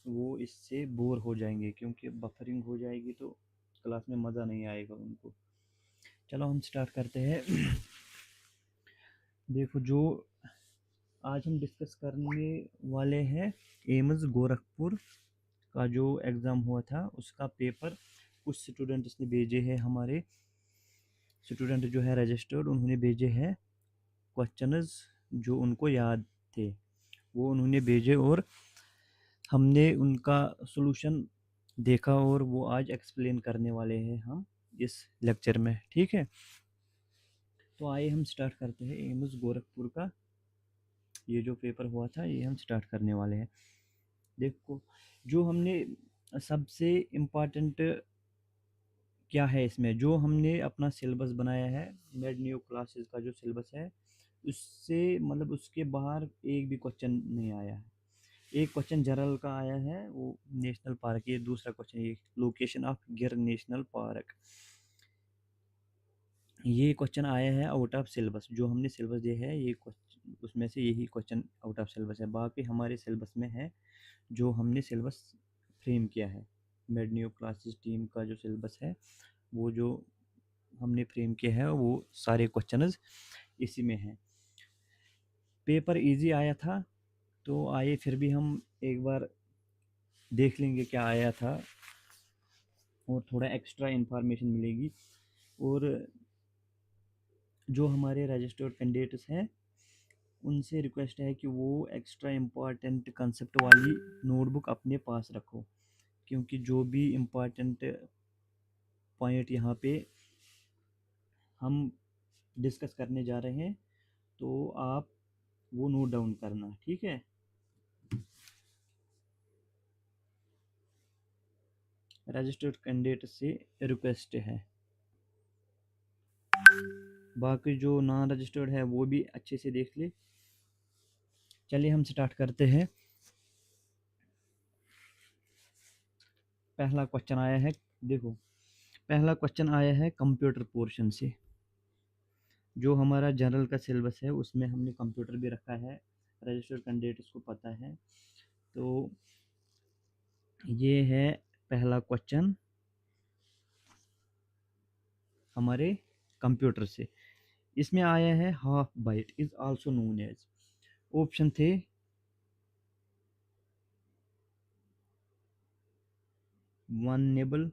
वो इससे बोर हो जाएंगे, क्योंकि बफरिंग हो जाएगी तो क्लास में मज़ा नहीं आएगा उनको। चलो हम स्टार्ट करते हैं। देखो, जो आज हम डिस्कस करने वाले हैं, एम्स गोरखपुर का जो एग्ज़ाम हुआ था उसका पेपर कुछ स्टूडेंट्स ने भेजे हैं। हमारे स्टूडेंट जो है रजिस्टर्ड, उन्होंने भेजे हैं क्वेश्चंस जो उनको याद थे, वो उन्होंने भेजे और हमने उनका सॉल्यूशन देखा और वो आज एक्सप्लेन करने वाले हैं हम इस लेक्चर में। ठीक है, तो आइए हम स्टार्ट करते हैं। एम्स गोरखपुर का ये जो पेपर हुआ था ये हम स्टार्ट करने वाले हैं। देखो, जो हमने सबसे इम्पॉर्टेंट क्या है इसमें, जो हमने अपना सिलेबस बनाया है, मेड न्यू क्लासेस का जो सिलेबस है, उससे मतलब उसके बाहर एक भी क्वेश्चन नहीं आया है। एक क्वेश्चन जनरल का आया है, वो नेशनल पार्क, ये दूसरा क्वेश्चन ये लोकेशन ऑफ गिर नेशनल पार्क, ये क्वेश्चन आया है आउट ऑफ सिलेबस। जो हमने सिलेबस दिया है ये क्वेश्चन, उसमें से यही क्वेश्चन आउट ऑफ सिलेबस है। बाकी हमारे सिलेबस में है जो हमने सिलेबस फ्रेम किया है, मेड न्यू क्लासेस टीम का जो सिलेबस है, वो जो हमने फ्रेम किया है वो सारे क्वेश्चंस इसी में हैं। पेपर इजी आया था, तो आइए फिर भी हम एक बार देख लेंगे क्या आया था और थोड़ा एक्स्ट्रा इन्फॉर्मेशन मिलेगी। और जो हमारे रजिस्टर्ड कैंडिडेट्स हैं उनसे रिक्वेस्ट है कि वो एक्स्ट्रा इम्पॉर्टेंट कंसेप्ट वाली नोटबुक अपने पास रखो, क्योंकि जो भी इम्पॉर्टेंट पॉइंट यहाँ पे हम डिस्कस करने जा रहे हैं तो आप वो नोट डाउन करना। ठीक है, रजिस्टर्ड कैंडिडेट से रिक्वेस्ट है। बाकी जो नॉन रजिस्टर्ड है वो भी अच्छे से देख ले। चलिए हम स्टार्ट करते हैं। पहला क्वेश्चन आया है, देखो पहला क्वेश्चन आया है कंप्यूटर पोर्शन से। जो हमारा जनरल का सिलेबस है उसमें हमने कंप्यूटर भी रखा है, रजिस्टर्ड कैंडिडेट्स को पता है। तो ये है पहला क्वेश्चन हमारे कंप्यूटर से। इसमें आया है half byte is also known as. Option थे 1 निबल,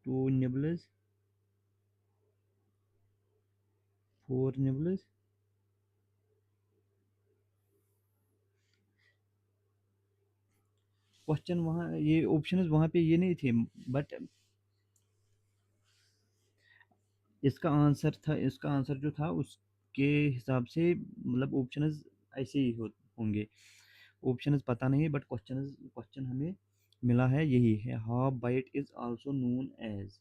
2 निबल्स, 4 निबल्स, क्वेश्चन वहाँ ये ऑप्शन वहाँ पे ये नहीं थे, बट इसका आंसर जो था उसके हिसाब से मतलब ऑप्शंस ऐसे ही होंगे। ऑप्शंस पता नहीं, बट क्वेश्चन हमें मिला है यही है, half byte is also known as.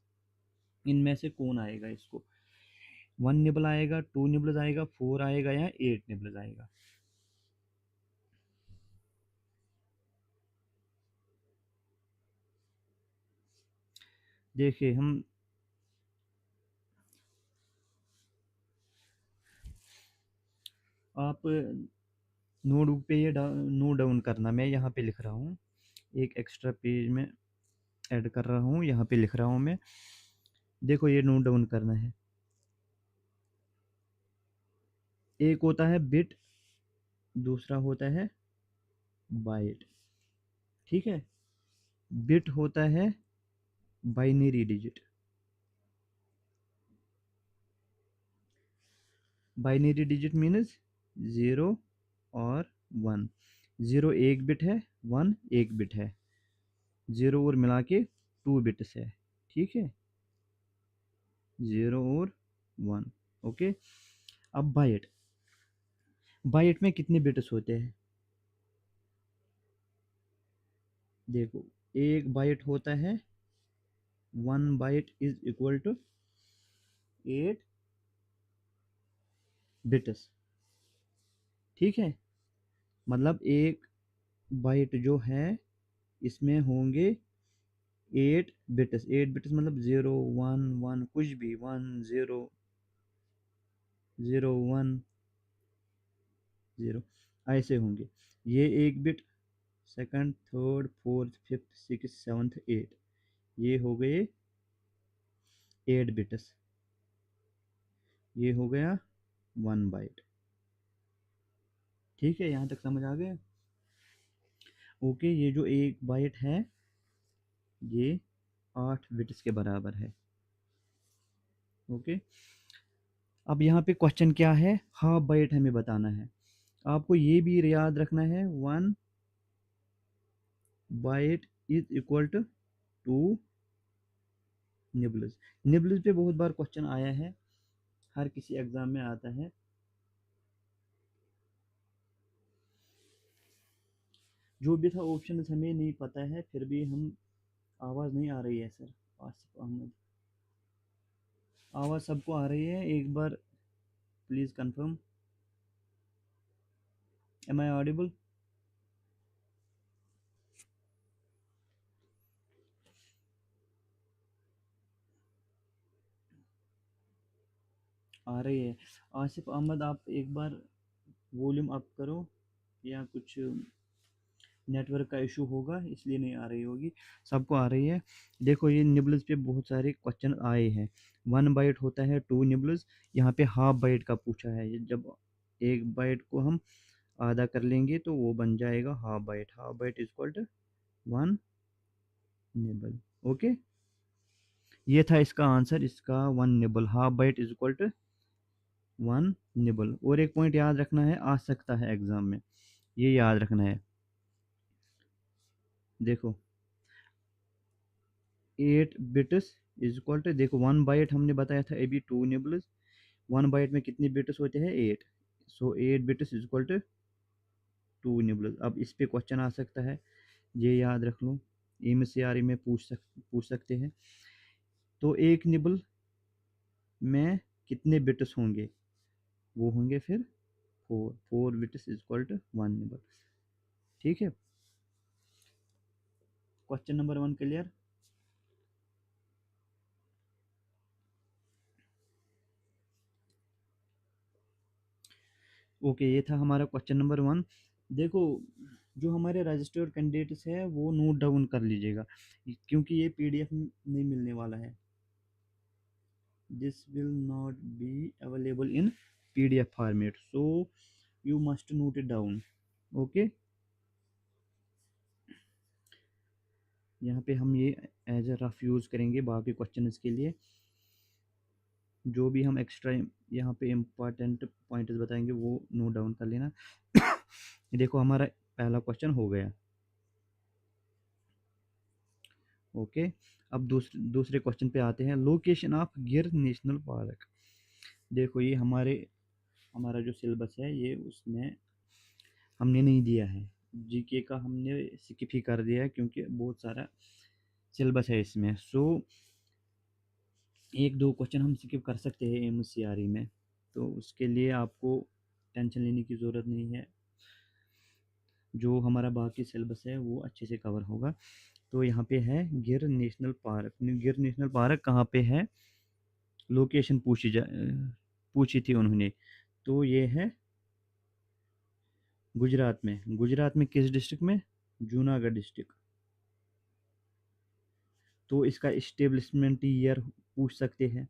इनमें से कौन आएगा इसको, 1 निबल आएगा, 2 निबल्स आएगा, 4 आएगा या 8 निबल्स आएगा। देखिए हम आप नोटबुक पे ये नोट डाउन करना, मैं यहाँ पे लिख रहा हूँ, एक एक्स्ट्रा पेज में ऐड कर रहा हूँ, यहाँ पे लिख रहा हूँ मैं। देखो ये नोट डाउन करना है। एक होता है बिट, दूसरा होता है बाइट। ठीक है, बिट होता है binary digit. Binary digit means 0 और 1। 0 एक बिट है, 1 एक बिट है, 0 और मिला के 2 बिट्स है। ठीक है, 0 और 1। ओके, अब बाइट, बाइट में कितने बिट्स होते हैं? देखो, एक बाइट होता है, 1 byte is equal to 8 bits. ठीक है, मतलब एक बाइट जो है इसमें होंगे 8 बिट्स। 8 बिट्स मतलब 0 1 1, कुछ भी 1 0 0 1 0 ऐसे होंगे। ये एक bit second, third, fourth, fifth, six, seventh, eight, ये हो गए 8 बिट्स, ये हो गया 1 बाइट। ठीक है, यहाँ तक समझ आ गया? ओके, ये जो 1 बाइट है ये 8 बिट्स के बराबर है। ओके, अब यहाँ पे क्वेश्चन क्या है, हाफ बाइट हमें बताना है। आपको ये भी याद रखना है 1 byte is equal to 2 nibbles. Nibbles पे बहुत बार क्वेश्चन आया है, हर किसी एग्जाम में आता है। जो भी था ऑप्शन हमें नहीं पता है, फिर भी हम, आवाज़ नहीं आ रही है सर, आसिफ अहमद, आवाज़ सबको आ रही है? एक बार please confirm, am I audible? आ रही है। आसिफ अहमद, आप एक बार वॉल्यूम अप करो, या कुछ नेटवर्क का इशू होगा इसलिए नहीं आ रही होगी। सबको आ रही है। देखो, ये निबल्स पे बहुत सारे क्वेश्चन आए हैं। 1 बाइट होता है 2 निबल्स। यहाँ पे हाफ बाइट का पूछा है। ये जब 1 बाइट को हम आधा कर लेंगे तो वो बन जाएगा half byte. Half byte is equal to 1 nibble. Okay, ये था इसका आंसर। इसका 1 nibble, half byte is equal to 1 nibble. और एक पॉइंट याद रखना है, आ सकता है एग्जाम में, ये याद रखना है। देखो, 8 बिट्स इज इक्वल टू, देखो 1 बाइट हमने बताया था अभी 2 निबल्स। 1 बाइट में कितने बिट्स होते हैं? 8। So 8 bits is equal to 2 nibbles. अब इस पे क्वेश्चन आ सकता है, ये याद रख लो, एमसीआर में पूछ सकते हैं। तो एक निबल में कितने बिट्स होंगे? वो होंगे फिर 4 bits is equal to 1 nibble. ठीक है, क्वेश्चन नंबर 1 क्लियर? ओके, ये था हमारा क्वेश्चन नंबर 1। देखो, जो हमारे रजिस्टर्ड कैंडिडेट्स है वो नोट डाउन कर लीजिएगा, क्योंकि ये पीडीएफ नहीं मिलने वाला है। This will not be available in PDF format, so you must note it down. Okay, यहाँ पे हम ये एज ए रफ यूज़ करेंगे बाकी क्वेश्चन के लिए। जो भी हम एक्स्ट्रा यहाँ पे इम्पॉर्टेंट पॉइंट्स बताएंगे वो नोट डाउन कर लेना। देखो, हमारा पहला क्वेश्चन हो गया। ओके, अब दूसरे क्वेश्चन पे आते हैं। लोकेशन ऑफ गिर नेशनल पार्क। देखो, ये हमारा जो सिलेबस है ये उसमें हमने नहीं दिया है। जीके का हमने स्किप ही कर दिया है, क्योंकि बहुत सारा सिलेबस है इसमें। सो एक दो क्वेश्चन हम स्किप कर सकते हैं एमसीआरई में, तो उसके लिए आपको टेंशन लेने की ज़रूरत नहीं है। जो हमारा बाकी सिलेबस है वो अच्छे से कवर होगा। तो यहाँ पे है गिर नेशनल पार्क। गिर नेशनल पार्क कहाँ पे है? लोकेशन पूछी थी उन्होंने। तो ये है गुजरात में। गुजरात में किस डिस्ट्रिक्ट में? जूनागढ़ डिस्ट्रिक्ट। तो इसका इस्टेब्लिशमेंट ईयर पूछ सकते हैं।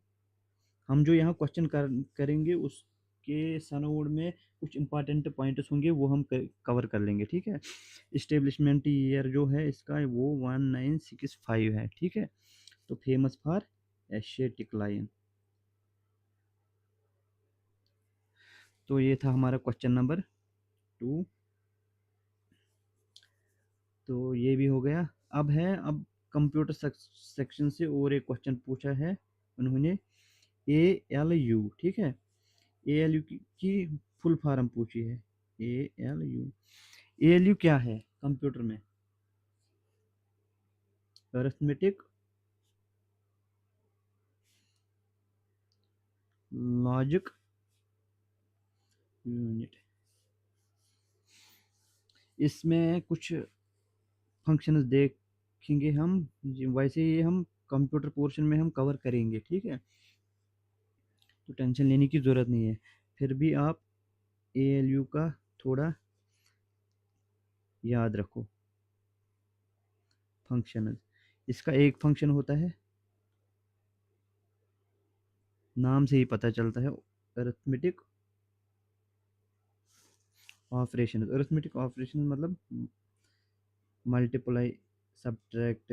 हम जो यहाँ क्वेश्चन करेंगे उसके सनोड में कुछ इंपॉर्टेंट पॉइंट्स होंगे, वो हम कवर कर लेंगे। ठीक है, इस्टेब्लिशमेंट ईयर जो है इसका वो 1965 है। ठीक है, तो फेमस फॉर एशियाटिक लायन। तो ये था हमारा क्वेश्चन नंबर 2। तो ये भी हो गया। अब कंप्यूटर सेक्शन से और एक क्वेश्चन पूछा है उन्होंने, ALU। ठीक है, ALU की फुल फॉर्म पूछी है। ALU, ALU क्या है कंप्यूटर में? Arithmetic logic unit. इसमें कुछ फंक्शंस देखेंगे हम, वैसे ही हम कंप्यूटर पोर्शन में हम कवर करेंगे। ठीक है, तो टेंशन लेने की ज़रूरत नहीं है। फिर भी आप ALU का थोड़ा याद रखो। फंक्शन, इसका एक फंक्शन होता है, नाम से ही पता चलता है, अरिथमेटिक ऑपरेशन। अरिथमेटिक ऑपरेशन मतलब मल्टीप्लाई, सब्ट्रैक्ट,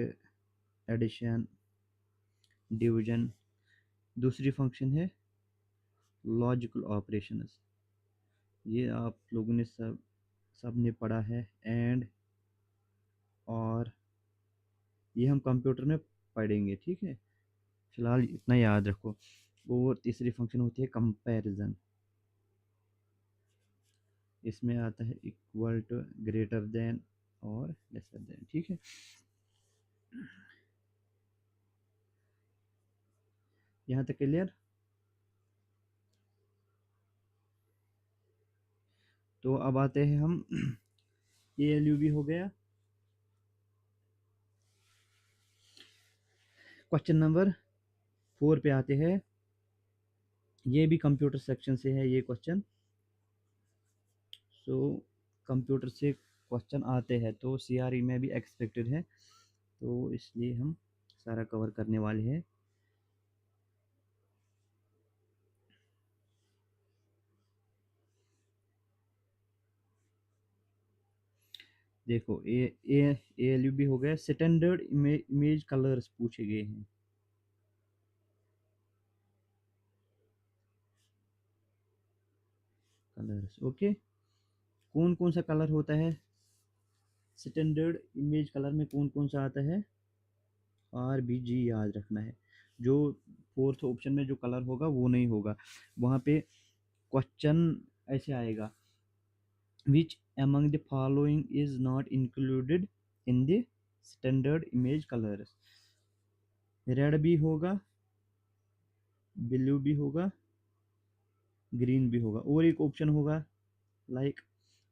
एडिशन, डिवीजन। दूसरी फंक्शन है लॉजिकल ऑपरेशंस, ये आप लोगों ने सब ने पढ़ा है, एंड, और ये हम कंप्यूटर में पढ़ेंगे, ठीक है, फिलहाल इतना याद रखो। और तीसरी फंक्शन होती है कंपैरिजन, इसमें आता है इक्वल टू, ग्रेटर देन और लेसर देन, ठीक है। यहाँ तक क्लियर। तो अब आते हैं हम ALU भी हो गया। क्वेश्चन नंबर 4 पे आते हैं, ये भी कंप्यूटर सेक्शन से है ये क्वेश्चन। सो कंप्यूटर से क्वेश्चन आते हैं तो CRE में भी एक्सपेक्टेड है, तो इसलिए हम सारा कवर करने वाले हैं। देखो ALU भी हो गया। स्टैंडर्ड इमेज कलर्स पूछे गए हैं। कलर्स, ओके, कौन कौन सा कलर होता है स्टैंडर्ड इमेज कलर में, कौन कौन सा आता है? RBG याद रखना है। जो फोर्थ ऑप्शन में जो कलर होगा वो नहीं होगा, वहाँ पे क्वेश्चन ऐसे आएगा, which among the following is not included in the standard image colors? Red भी होगा, ब्लू भी होगा, ग्रीन भी होगा, और एक ऑप्शन होगा लाइक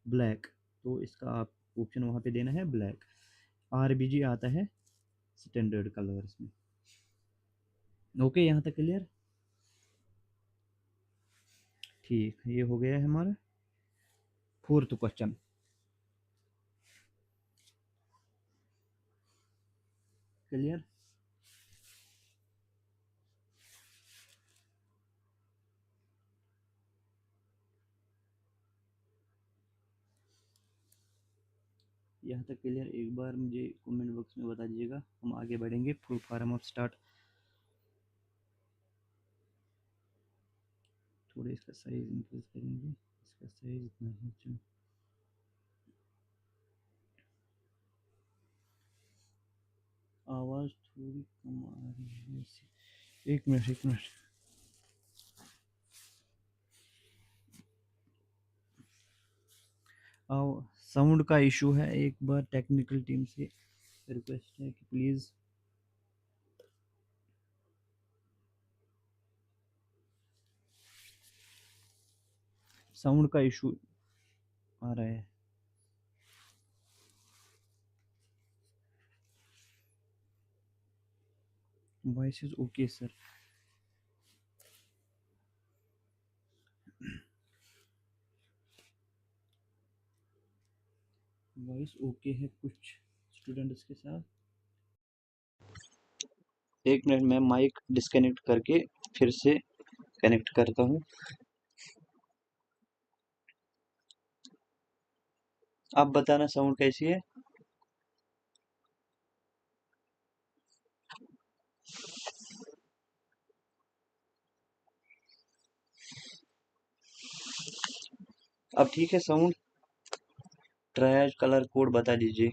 ब्लैक, तो इसका आप ऑप्शन वहाँ पे देना है ब्लैक। RBG आता है स्टैंडर्ड कलर्स में। ओके, यहाँ तक क्लियर। ठीक, ये हो गया है हमारा फोर्थ क्वेश्चन। क्लियर। यहाँ तक क्लियर, एक बार मुझे कमेंट बॉक्स में बता दीजिएगा, हम आगे बढ़ेंगे। फुल फॉर्म ऑफ स्टार्ट, थोड़ा इसका साइज इंक्रीज करेंगे, इसका साइज इतना है जो, आवाज़ थोड़ी कम आ रही है, एक मिनट एक मिनट। साउंड का इशू है, एक बार टेक्निकल टीम से रिक्वेस्ट है कि प्लीज़ साउंड का इशू आ रहा है। Voice is okay sir. Voice okay है कुछ स्टूडेंट्स के साथ। एक मिनट, मैं माइक डिस्कनेक्ट करके फिर से कनेक्ट करता हूँ। आप बताना साउंड कैसी है। अब ठीक है साउंड। ट्रायज कलर कोड बता दीजिए।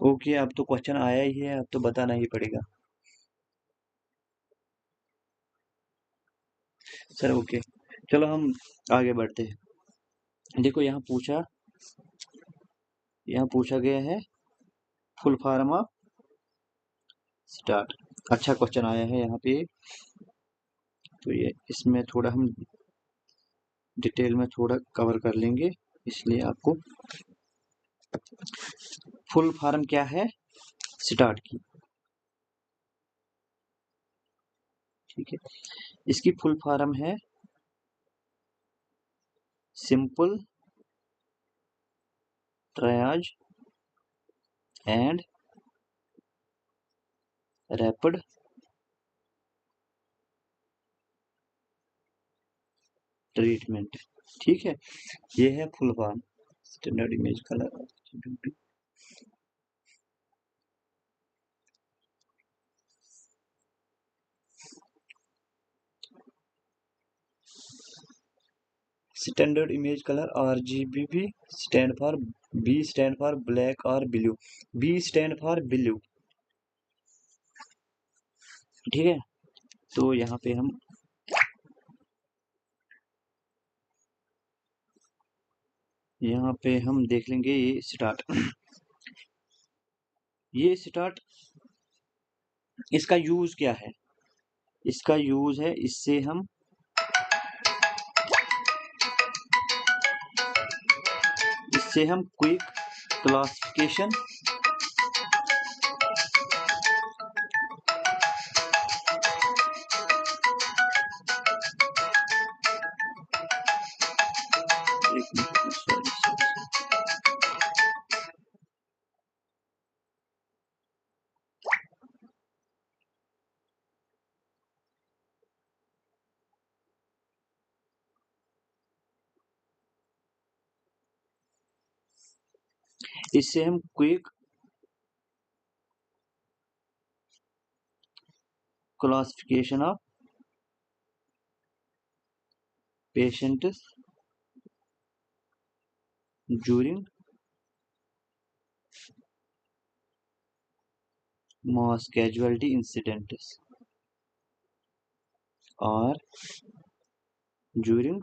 ओके, अब तो क्वेश्चन आया ही है, अब तो बताना ही पड़ेगा सर। ओके, चलो हम आगे बढ़ते हैं। देखो यहाँ पूछा गया है फुल फॉर्म ऑफ स्टार्ट। अच्छा क्वेश्चन आया है यहाँ पे, तो ये इसमें थोड़ा हम डिटेल में थोड़ा कवर कर लेंगे, इसलिए आपको फुल फॉर्म क्या है स्टार्ट की, ठीक है। इसकी फुल फॉर्म है simple triage and rapid treatment. ठीक है, ये है full form. Standard image colour standard image colour RGB stand for, B stand for black और blue, B stand for blue. ठीक है, तो यहाँ पे हम देख लेंगे ये स्टार्ट। ये स्टार्ट, इसका यूज क्या है? इसका यूज है, इससे हम क्विक क्लासिफिकेशन इससे हम quick classification of patients during mass casualty incidents or during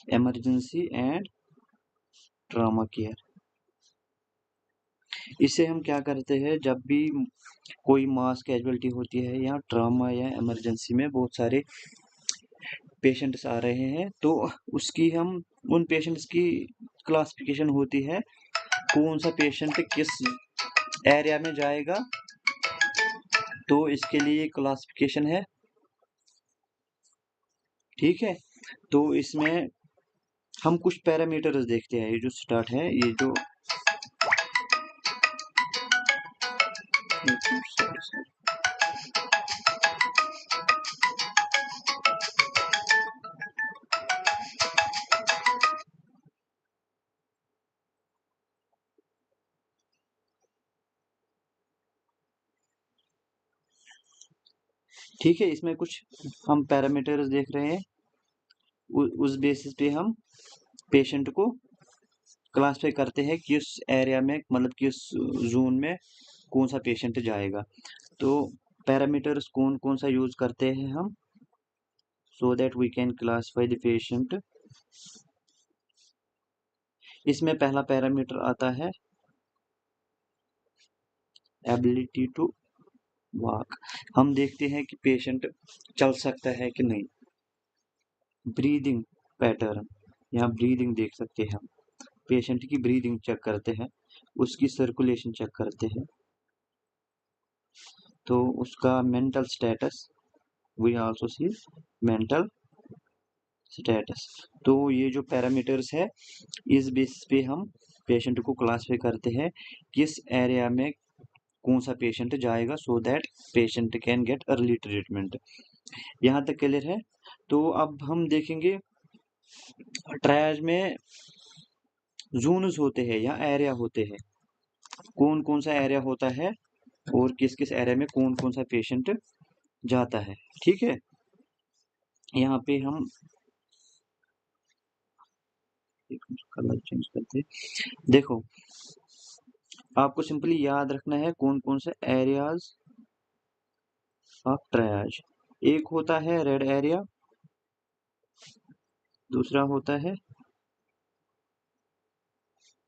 emergency and trauma care। इससे हम क्या करते हैं, जब भी कोई मास कैजुअलिटी होती है या ट्रामा या इमरजेंसी में बहुत सारे पेशेंट्स आ रहे हैं, तो उसकी हम उन पेशेंट्स की क्लासिफिकेशन होती है, कौन सा पेशेंट किस एरिया में जाएगा, तो इसके लिए क्लासिफिकेशन है। ठीक है, तो इसमें हम कुछ पैरामीटर्स देखते हैं। ये जो स्टार्ट है, ये जो ठीक है, इसमें कुछ हम पैरामीटर्स देख रहे हैं, उस बेसिस पे हम पेशेंट को क्लासिफाई करते हैं किस एरिया में, मतलब किस जोन में कौन सा पेशेंट जाएगा। तो पैरामीटर्स कौन कौन सा यूज करते हैं हम, so that we can classify the patient. इसमें पहला पैरामीटर आता है एबिलिटी टू वॉक। हम देखते हैं कि पेशेंट चल सकता है कि नहीं। ब्रीदिंग पैटर्न, यहाँ ब्रीदिंग देख सकते हैं हम, पेशेंट की ब्रीदिंग चेक करते हैं, उसकी सर्कुलेशन चेक करते हैं, तो उसका mental status, we also see mental status. तो ये जो पैरामीटर्स है, इस बेसिस पे हम पेशेंट को क्लासिफाई करते हैं किस एरिया में कौन सा पेशेंट जाएगा, so that patient can get early treatment. यहाँ तक क्लियर है। तो अब हम देखेंगे ट्रायज में जोन्स होते हैं या एरिया होते हैं, कौन कौन सा एरिया होता है और किस किस एरिया में कौन कौन सा पेशेंट जाता है। ठीक है, यहाँ पे हम कलर चेंज करते हैं। देखो, आपको सिंपली याद रखना है कौन कौन से एरियाज ऑफ ट्रायज। एक होता है रेड एरिया, दूसरा होता है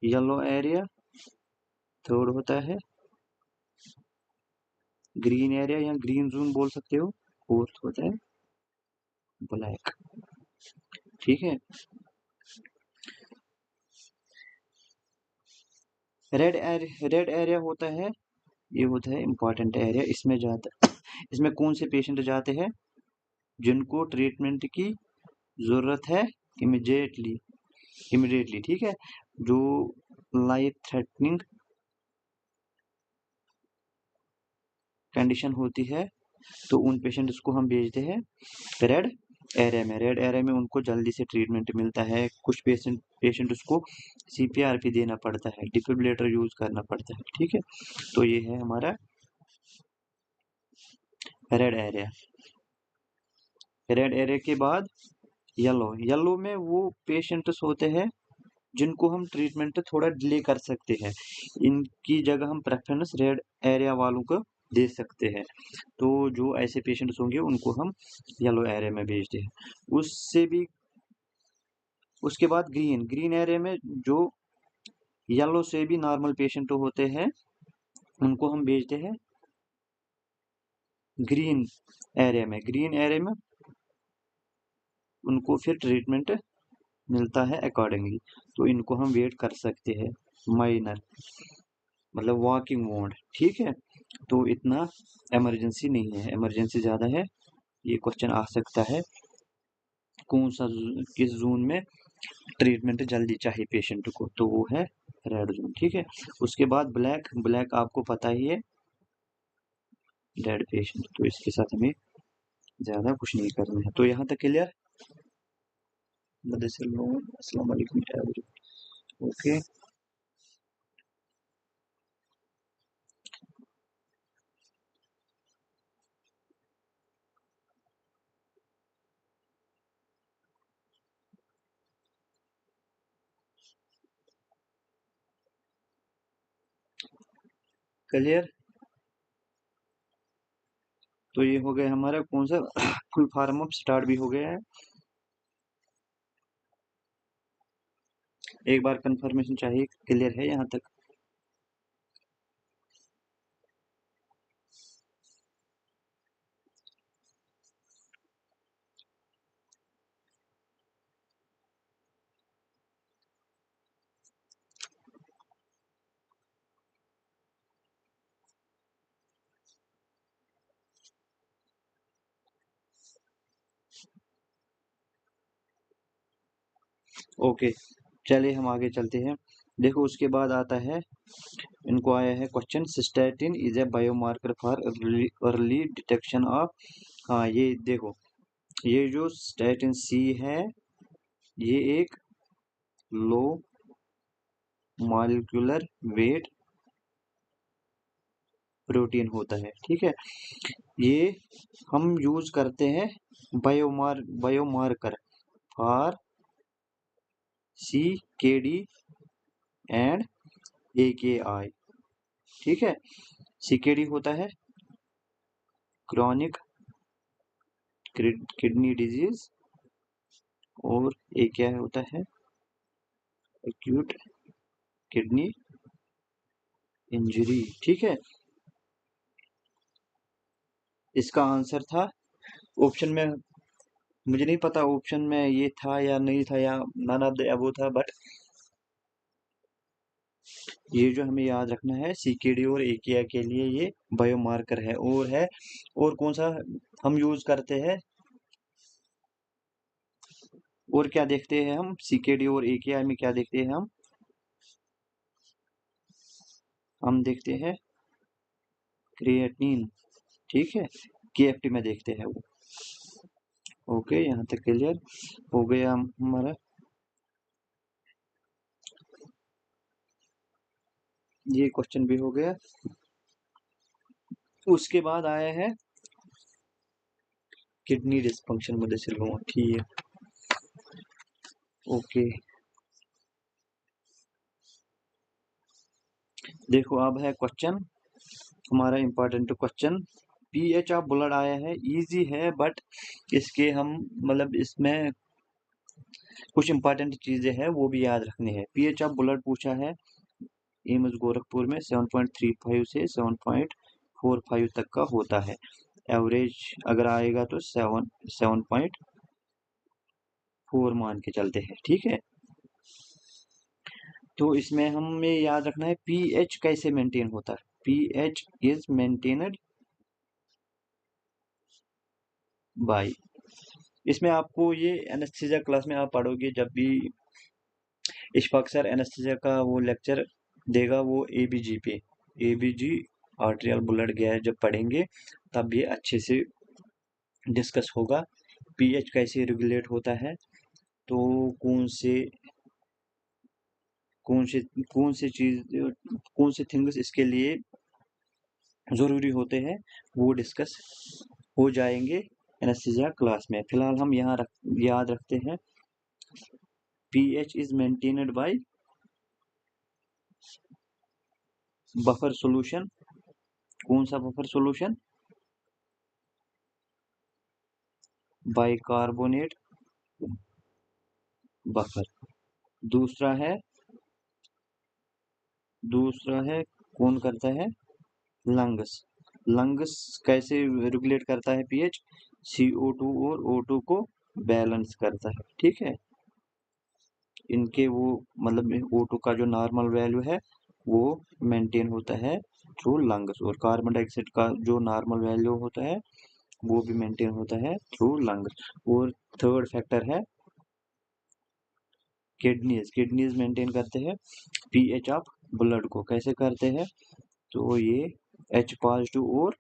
येलो एरिया, थर्ड होता है ग्रीन एरिया या ग्रीन जोन बोल सकते हो, फोर्थ होता है ब्लैक। ठीक है, रेड एरिया होता है, ये होता है इंपॉर्टेंट एरिया। इसमें कौन से पेशेंट जाते हैं, जिनको ट्रीटमेंट की जरूरत है इमिडिएटली। ठीक है, जो लाइफ थ्रेटनिंग कंडीशन होती है तो उन पेशेंट्स को हम भेजते हैं रेड एरिया में। रेड एरिया में उनको जल्दी से ट्रीटमेंट मिलता है। कुछ पेशेंट्स को सीपीआर भी देना पड़ता है, डिफिब्रिलेटर यूज करना पड़ता है। ठीक है, तो ये है हमारा रेड एरिया। रेड एरिया के बाद येलो। येलो में वो पेशेंट्स होते हैं जिनको हम ट्रीटमेंट थोड़ा डिले कर सकते हैं। इनकी जगह हम प्रेफरेंस रेड एरिया वालों को दे सकते हैं। तो जो ऐसे पेशेंट्स होंगे उनको हम येलो एरिया में भेजते हैं। उससे भी उसके बाद ग्रीन। ग्रीन एरिया में जो येलो से भी नॉर्मल पेशेंट होते हैं उनको हम भेजते हैं ग्रीन एरिया में। ग्रीन एरिया में उनको फिर ट्रीटमेंट मिलता है अकॉर्डिंगली। तो इनको हम वेट कर सकते हैं माइनर, मतलब वॉकिंग मोड। ठीक है, तो इतना इमरजेंसी नहीं है। इमरजेंसी ज़्यादा है। ये क्वेश्चन आ सकता है कौन सा किस जोन में ट्रीटमेंट जल्दी चाहिए पेशेंट को, तो वो है रेड जोन। ठीक है, उसके बाद ब्लैक। ब्लैक आपको पता ही है, डेड पेशेंट। तो इसके साथ हमें ज़्यादा कुछ नहीं करना है। तो यहाँ तक क्लियर। अस्सलाम वालेकुम एवरीवन। Okay, clear. तो ये हो गया हमारा कौन सा फुल फॉर्म ऑफ स्टार्ट भी हो गया है। एक बार कंफर्मेशन चाहिए, क्लियर है यहाँ तक। ओके, चलिए हम आगे चलते हैं। देखो उसके बाद आता है, इनको आया है question, cystatin is a biomarker for early detection of. हाँ, ये देखो, ये जो स्टैटिन सी है ये एक लो मॉलिक्यूलर वेट प्रोटीन होता है। ठीक है, ये हम यूज करते हैं बायोमार्कर फॉर सी के डी एंड ए के आई। ठीक है, सी के डी होता है क्रॉनिक किडनी डिजीज, और ए क्या होता है एक्यूट किडनी इंजरी। ठीक है, इसका आंसर था ऑप्शन में, मुझे नहीं पता ऑप्शन में ये था या नहीं था, या नन ऑफ द अबव था, बट ये जो हमें याद रखना है सीकेडी और एकेआई के लिए ये बायोमार्कर है। और है, और कौन सा हम यूज करते हैं, और क्या देखते हैं हम सीकेडी और एकेआई में, क्या देखते हैं हम देखते हैं क्रिएटिनिन। ठीक है, केएफटी में देखते हैं वो। ओके, यहाँ तक क्लियर हो गया हमारा। ये क्वेश्चन भी हो गया। उसके बाद आया है किडनी डिस्फंक्शन मुदस्सिर लोगों। ठीक है, ओके, देखो अब है क्वेश्चन हमारा important question. PH of blood आया है, इजी है, बट इसके हम मतलब इसमें कुछ इंपॉर्टेंट चीजें हैं वो भी याद रखनी है। पीएच ऑफ ब्लड पूछा है एम्स गोरखपुर में 7.35 से 7.45 तक का होता है। एवरेज अगर आएगा तो 7.4 मान के चलते हैं। ठीक है, तो इसमें हमें याद रखना है पीएच कैसे मेंटेन होता है। पीएच इज मेंटेन्ड बाय, इसमें आपको ये एनेस्थीसिया क्लास में आप पढ़ोगे जब भी इशफाक सर एनेस्थीसिया का वो लेक्चर देगा, वो एबीजी पे, एबीजी आर्टेरियल ब्लड गैस जब पढ़ेंगे तब ये अच्छे से डिस्कस होगा। पीएच कैसे रेगुलेट होता है, तो कौन से थिंग्स इसके लिए ज़रूरी होते हैं वो डिस्कस हो जाएंगे एनेस्थीसिया क्लास में। फिलहाल हम यहाँ याद रखते हैं pH is maintained by buffer solution. कौन सा बफर सॉल्यूशन? Bicarbonate buffer. दूसरा है कौन करता है? लंग्स कैसे रेगुलेट करता है पीएच? CO2 और O2 को बैलेंस करता है। ठीक है, इनके वो मतलब O2 का जो नॉर्मल वैल्यू है वो मेंटेन होता है थ्रू लंग्स, और कार्बन डाइऑक्साइड का जो नॉर्मल वैल्यू होता है वो भी मेंटेन होता है थ्रू लंग्स। और थर्ड फैक्टर है किडनीज मेंटेन करते हैं पीएच ऑफ ब्लड को। कैसे करते हैं? तो ये H पॉजिटिव और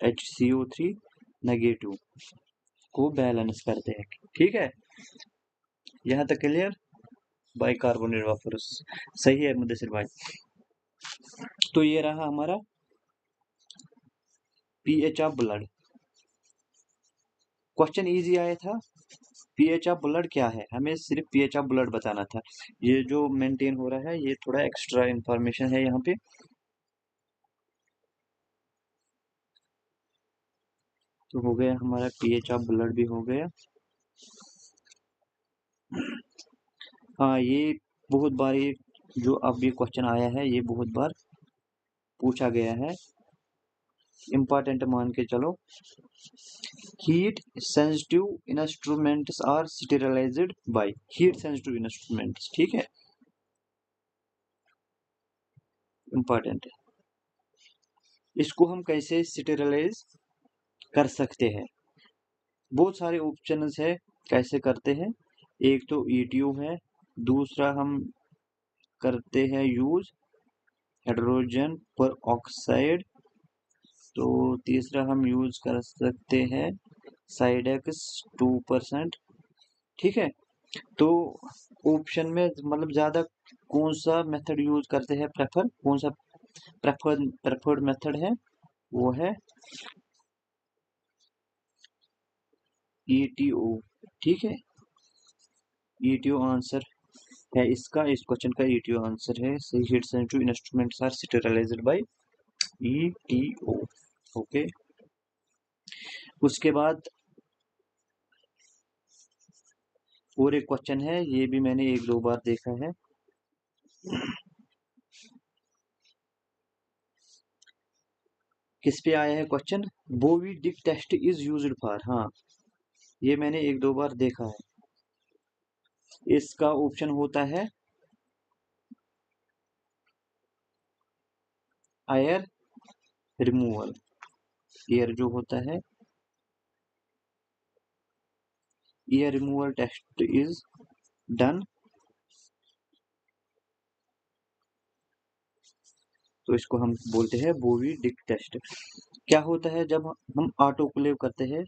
HCO3 नेगेटिव को बैलेंस करते हैं। ठीक है, यहाँ तक क्लियर? बाइकार्बोनेट बफर सही है मुद्देसिर भाई। तो ये रहा हमारा pH of blood. Question easy आया था। पीएच ऑफ ब्लड क्या है, हमें सिर्फ पीएच ऑफ ब्लड बताना था। ये जो मेंटेन हो रहा है ये थोड़ा एक्स्ट्रा इंफॉर्मेशन है यहाँ पे। तो हो गया हमारा पीएच ऑफ ब्लड भी हो गया। हाँ, ये बहुत बार ये जो अब ये क्वेश्चन आया है ये बहुत बार पूछा गया है, इम्पोर्टेंट मान के चलो। Heat sensitive instruments are sterilised by heat sensitive instruments. ठीक है, इम्पोर्टेंट है। इसको हम कैसे स्टेरिलाइज कर सकते हैं? बहुत सारे ऑप्शंस है कैसे करते हैं। एक तो ETO है, दूसरा हम करते हैं यूज हाइड्रोजन पर ऑक्साइड, तो तीसरा हम यूज कर सकते हैं साइडेक्स 2%। ठीक है, तो ऑप्शन में मतलब ज्यादा कौन सा मेथड यूज करते हैं, कौन सा प्रेफर्ड मेथड है, वो है ETO। ठीक है, ETO आंसर है इसका, इस क्वेश्चन का ETO आंसर है। Heat sensitive instruments are sterilised by ETO। Okay, उसके बाद और एक क्वेश्चन है, ये भी मैंने 1-2 बार देखा है। किस पे आया है question? Bowie Dick test is used for. हाँ, ये मैंने 1-2 बार देखा है। इसका ऑप्शन होता है एयर रिमूवल। एयर जो होता है, air removal test is done. तो इसको हम बोलते हैं बोवी डिक टेस्ट। क्या होता है, जब हम ऑटोक्लेव करते हैं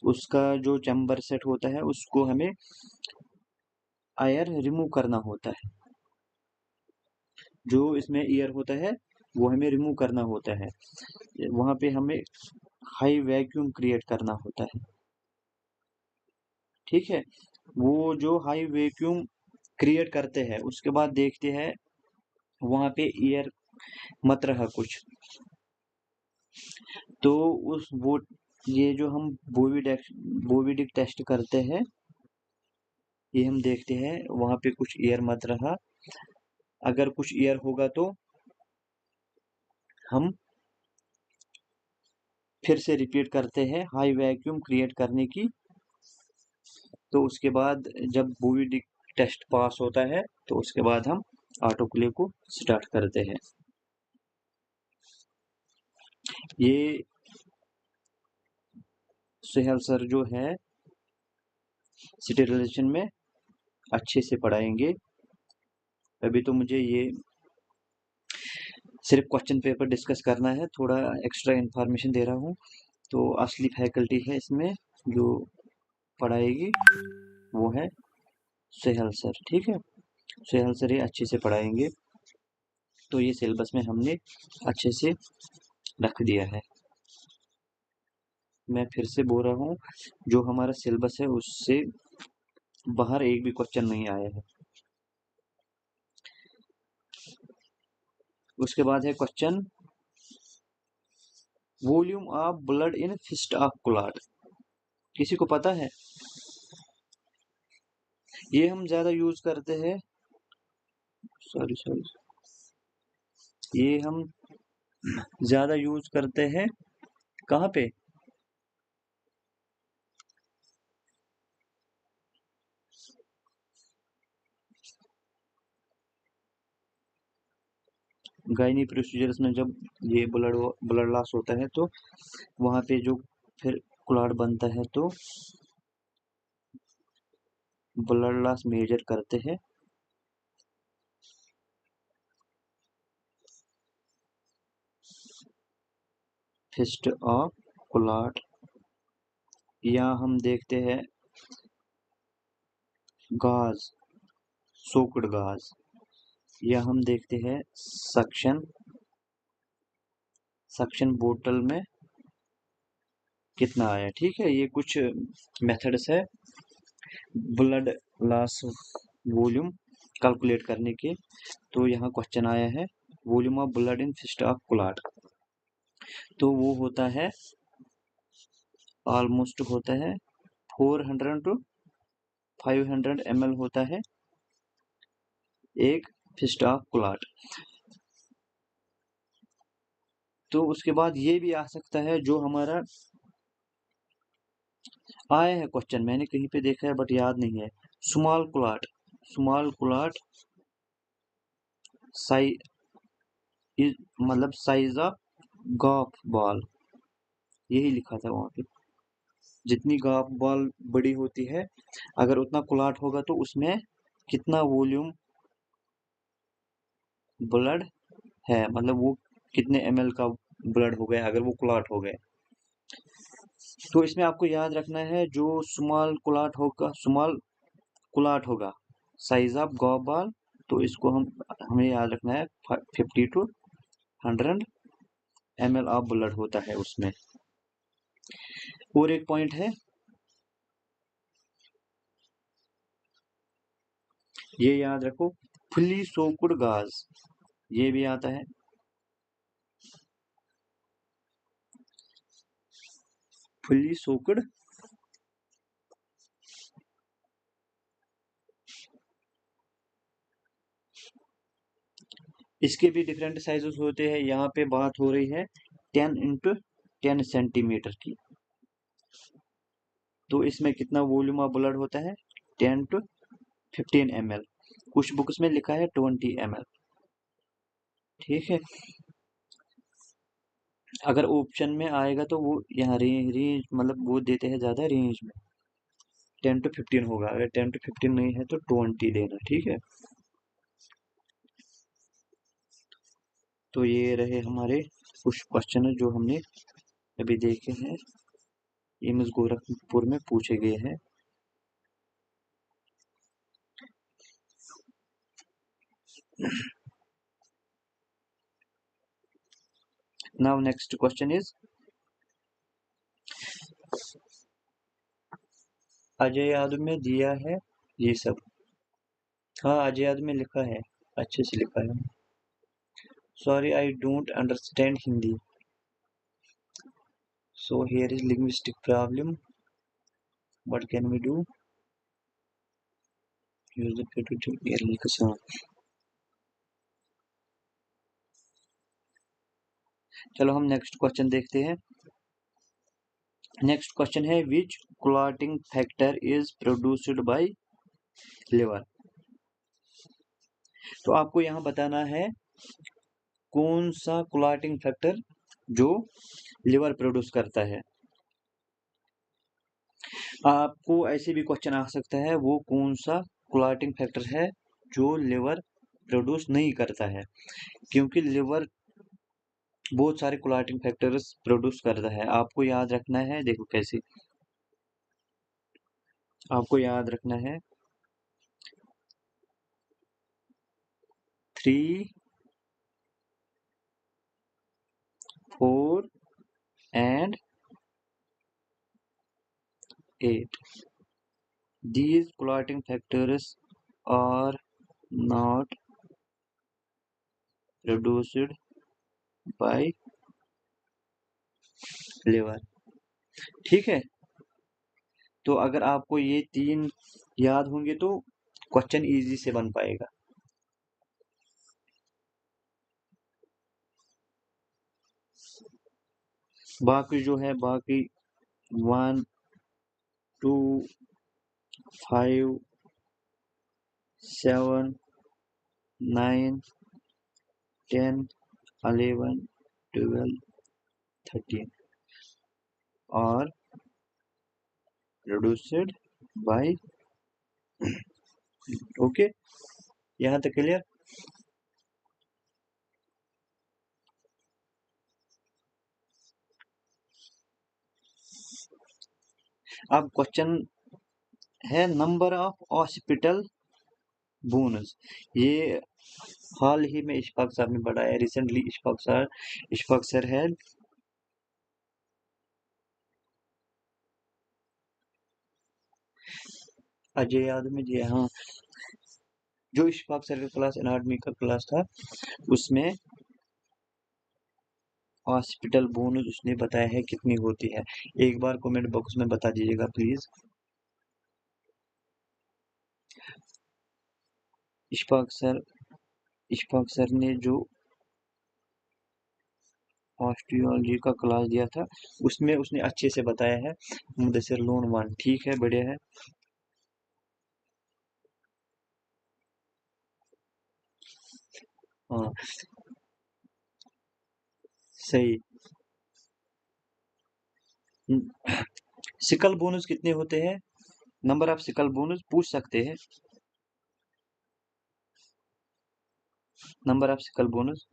उसका जो चैम्बर सेट होता है उसको हमें एयर रिमूव करना होता है। जो इसमें एयर होता है वो हमें रिमूव करना होता है। वहां पे हमें हाई वैक्यूम क्रिएट करना होता है। ठीक है, वो जो हाई वैक्यूम क्रिएट करते हैं उसके बाद देखते हैं वहां पे एयर मत रहा कुछ, तो उस वो ये जो हम बोविडिक टेस्ट करते हैं ये हम देखते हैं वहां पे कुछ एयर मत रहा। अगर कुछ एयर होगा तो हम फिर से रिपीट करते हैं हाई वैक्यूम क्रिएट करने की। तो उसके बाद जब बोविडिक टेस्ट पास होता है तो उसके बाद हम ऑटोक्लेव को स्टार्ट करते हैं। ये सुहेल सर जो है स्टेरिलाइजेशन में अच्छे से पढ़ाएंगे। अभी तो मुझे ये सिर्फ क्वेश्चन पेपर डिस्कस करना है, थोड़ा एक्स्ट्रा इन्फॉर्मेशन दे रहा हूँ। तो असली फैकल्टी है इसमें जो पढ़ाएगी वो है सोहेल सर, ठीक है। सोहेल सर ये अच्छे से पढ़ाएंगे। तो ये सिलेबस में हमने अच्छे से रख दिया है। मैं फिर से बोल रहा हूँ, जो हमारा सिलेबस है उससे बाहर एक भी क्वेश्चन नहीं आया है। उसके बाद है question, volume of blood in fist of clot. किसी को पता है? ये हम ज्यादा यूज करते हैं, सॉरी सॉरी, ये हम ज्यादा यूज करते हैं कहाँ पे? गायनी प्रोसीजर्स में जब ये ब्लड लॉस होता है तो वहां पे जो फिर क्लॉट बनता है तो ब्लड लॉस मेजर करते हैं। फिस्ट ऑफ क्लॉट, यहाँ हम देखते हैं गाज, सोक्ड गाज, या हम देखते हैं सक्शन, सक्शन बोतल में कितना आया, ठीक है। ये कुछ मेथड्स है ब्लड लॉस वॉल्यूम कैलकुलेट करने के। तो यहाँ क्वेश्चन आया है volume of blood in fist of clot, तो वो होता है ऑलमोस्ट होता है 400 to 500 ml होता है एक फिस्ट ऑफ क्लॉट। तो उसके बाद ये भी आ सकता है जो हमारा आया है क्वेश्चन, मैंने कहीं पे देखा है बट याद नहीं है, small clot, small clot size मतलब साइज ऑफ गॉफ बॉल, यही लिखा था वहां पे। जितनी गॉफ बॉल बड़ी होती है अगर उतना क्लॉट होगा तो उसमें कितना वॉल्यूम ब्लड है, मतलब वो कितने ml का ब्लड हो गया अगर वो क्लॉट हो गया। तो इसमें आपको याद रखना है जो स्मॉल क्लॉट होगा, स्मॉल क्लॉट होगा साइज ऑफ गॉफ बॉल, तो इसको हमें याद रखना है 50 to 100 ml ऑफ ब्लड होता है उसमें। और एक पॉइंट है, ये याद रखो, फुल्ली सोक्ड गाज, ये भी आता है फुल्ली सोक्ड, इसके भी डिफरेंट साइजेस होते हैं। यहाँ पे बात हो रही है 10 into 10 सेंटीमीटर की, तो इसमें कितना वॉल्यूम ऑफ ब्लड होता है 10 to 15 ml, कुछ बुक्स में लिखा है 20 ml, ठीक है। अगर ऑप्शन में आएगा तो वो यहाँ रेंज मतलब वो देते हैं ज्यादा रेंज में 10 to 15 होगा, अगर 10 to 15 नहीं है तो 20 देना, ठीक है। तो ये रहे हमारे कुछ क्वेश्चन जो हमने अभी देखे हैं, एम्स गोरखपुर में पूछे गए हैं। Now next question is, Ajay Yadav में दिया है ये सब, हाँ अजय यादव में लिखा है, अच्छे से लिखा है। Sorry I don't understand Hindi, so here is linguistic problem, what can we do, use the to चलो हम नेक्स्ट क्वेश्चन देखते हैं। नेक्स्ट क्वेश्चन है which clotting factor is produced by liver. तो आपको यहाँ बताना है कौन सा क्लॉटिंग फैक्टर जो लिवर प्रोड्यूस करता है। आपको ऐसे भी क्वेश्चन आ सकता है वो कौन सा क्लॉटिंग फैक्टर है जो लिवर प्रोड्यूस नहीं करता है, क्योंकि लिवर बहुत सारे क्लॉटिंग फैक्टर्स प्रोड्यूस करता है। आपको याद रखना है, देखो कैसे आपको याद रखना है, 3, 4 and 8. These clotting factors are not produced by liver। ठीक है, तो अगर आपको ये 3 याद होंगे तो क्वेश्चन इजी से बन पाएगा। बाकी जो है, बाकी 1, 2, 5, 7, 9, 10, 11, 12, 13 और प्रोड्यूस्ड बाय। ओके, यहाँ तक क्लियर। अब क्वेश्चन है नंबर ऑफ हॉस्पिटल बोनस। ये हाल ही में इशफाक सर ने बढ़ाया, रिसेंटली इशफाक सर है अजय यादव में जी, हाँ, जो इशफाक सर का क्लास एनाटॉमी का क्लास था उसमें हॉस्पिटल बोनस उसने बताया है कितनी होती है। एक बार कमेंट बॉक्स में बता दीजिएगा प्लीज। इशफाक सर ने जो ऑस्टियोलॉजी का क्लास दिया था उसमें उसने अच्छे से बताया है। मुदस्सिर लोन 1, ठीक है, बढ़िया है। हाँ, सही। सिकल बोनस कितने होते हैं? नंबर ऑफ सिकल बोनस पूछ सकते हैं। Number of sickle bonus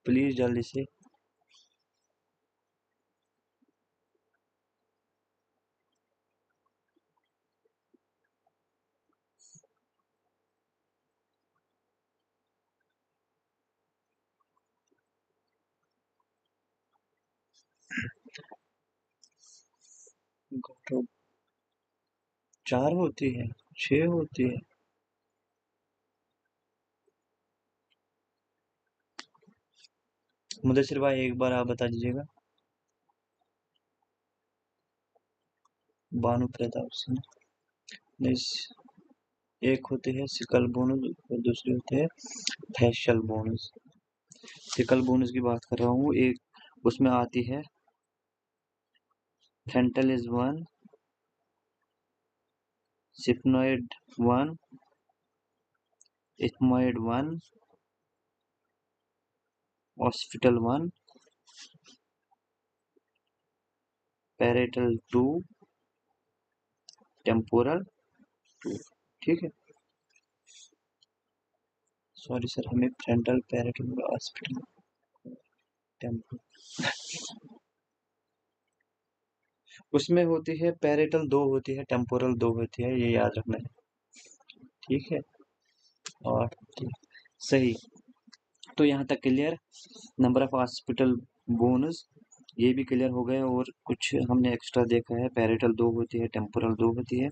please जल्दी से। तो 4 होती है, 6 होती है। मुदस्सिर भाई एक बार आप बता दीजिएगा। बानु प्रताप सिंह नहीं, एक होती है सिकल बोनस और दूसरी होती है फैशल बोनस। सिकल बोनस की बात कर रहा हूँ, एक उसमें आती है frontal is 1, sphenoid 1, ethmoid 1, occipital 1, parietal 2, temporal 2। ठीक है, सॉरी सर, हमें फ्रंटल पैरेटल हॉस्पिटल टेम्पो उसमें होती है पैरेटल 2 होती है, टेम्पोरल 2 होती है, ये याद रखना है। ठीक है, और ठीक, सही। तो यहाँ तक clear. Number of hospital bonus ये भी क्लियर हो गए, और कुछ हमने एक्स्ट्रा देखा है, पैरेटल 2 होती है, टेम्पोरल 2 होती है।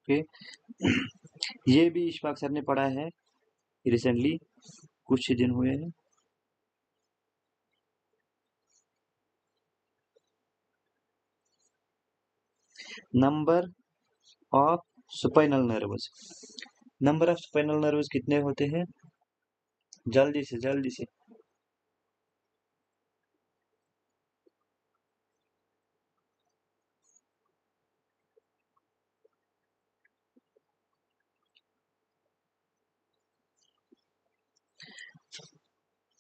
ओके, ये भी इशफाक सर ने पढ़ा है रिसेंटली, कुछ ही दिन हुए हैं। Number of spinal nerves, number of spinal nerves कितने होते हैं? जल्दी से जल्दी से।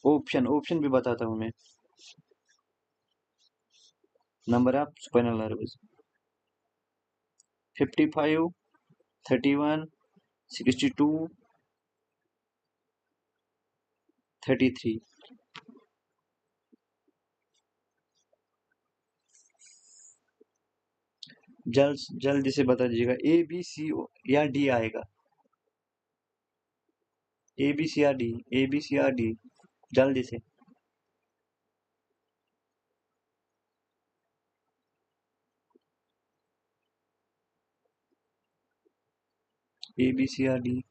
ऑप्शन ऑप्शन भी बताता हूँ मैं। Number of spinal nerves 55, 31, 62, 33। जल्दी से बता दीजिएगा, ए बी सी या डी आएगा। ए बी सी या डी, ए बी सी या डी, जल्दी से। ए बी सी या डी।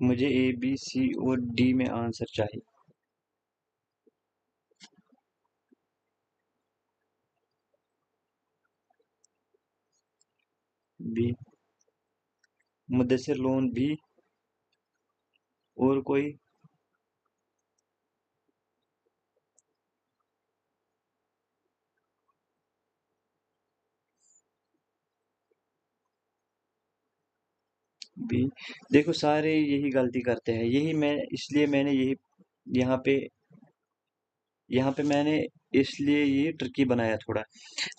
मुझे ए बी सी और डी में आंसर चाहिए। बी, मुद्दसर लोन बी, और कोई? बी। देखो सारे यही गलती करते हैं, यही मैं इसलिए मैंने यही यहाँ पे मैंने इसलिए ये ट्रिकी बनाया थोड़ा।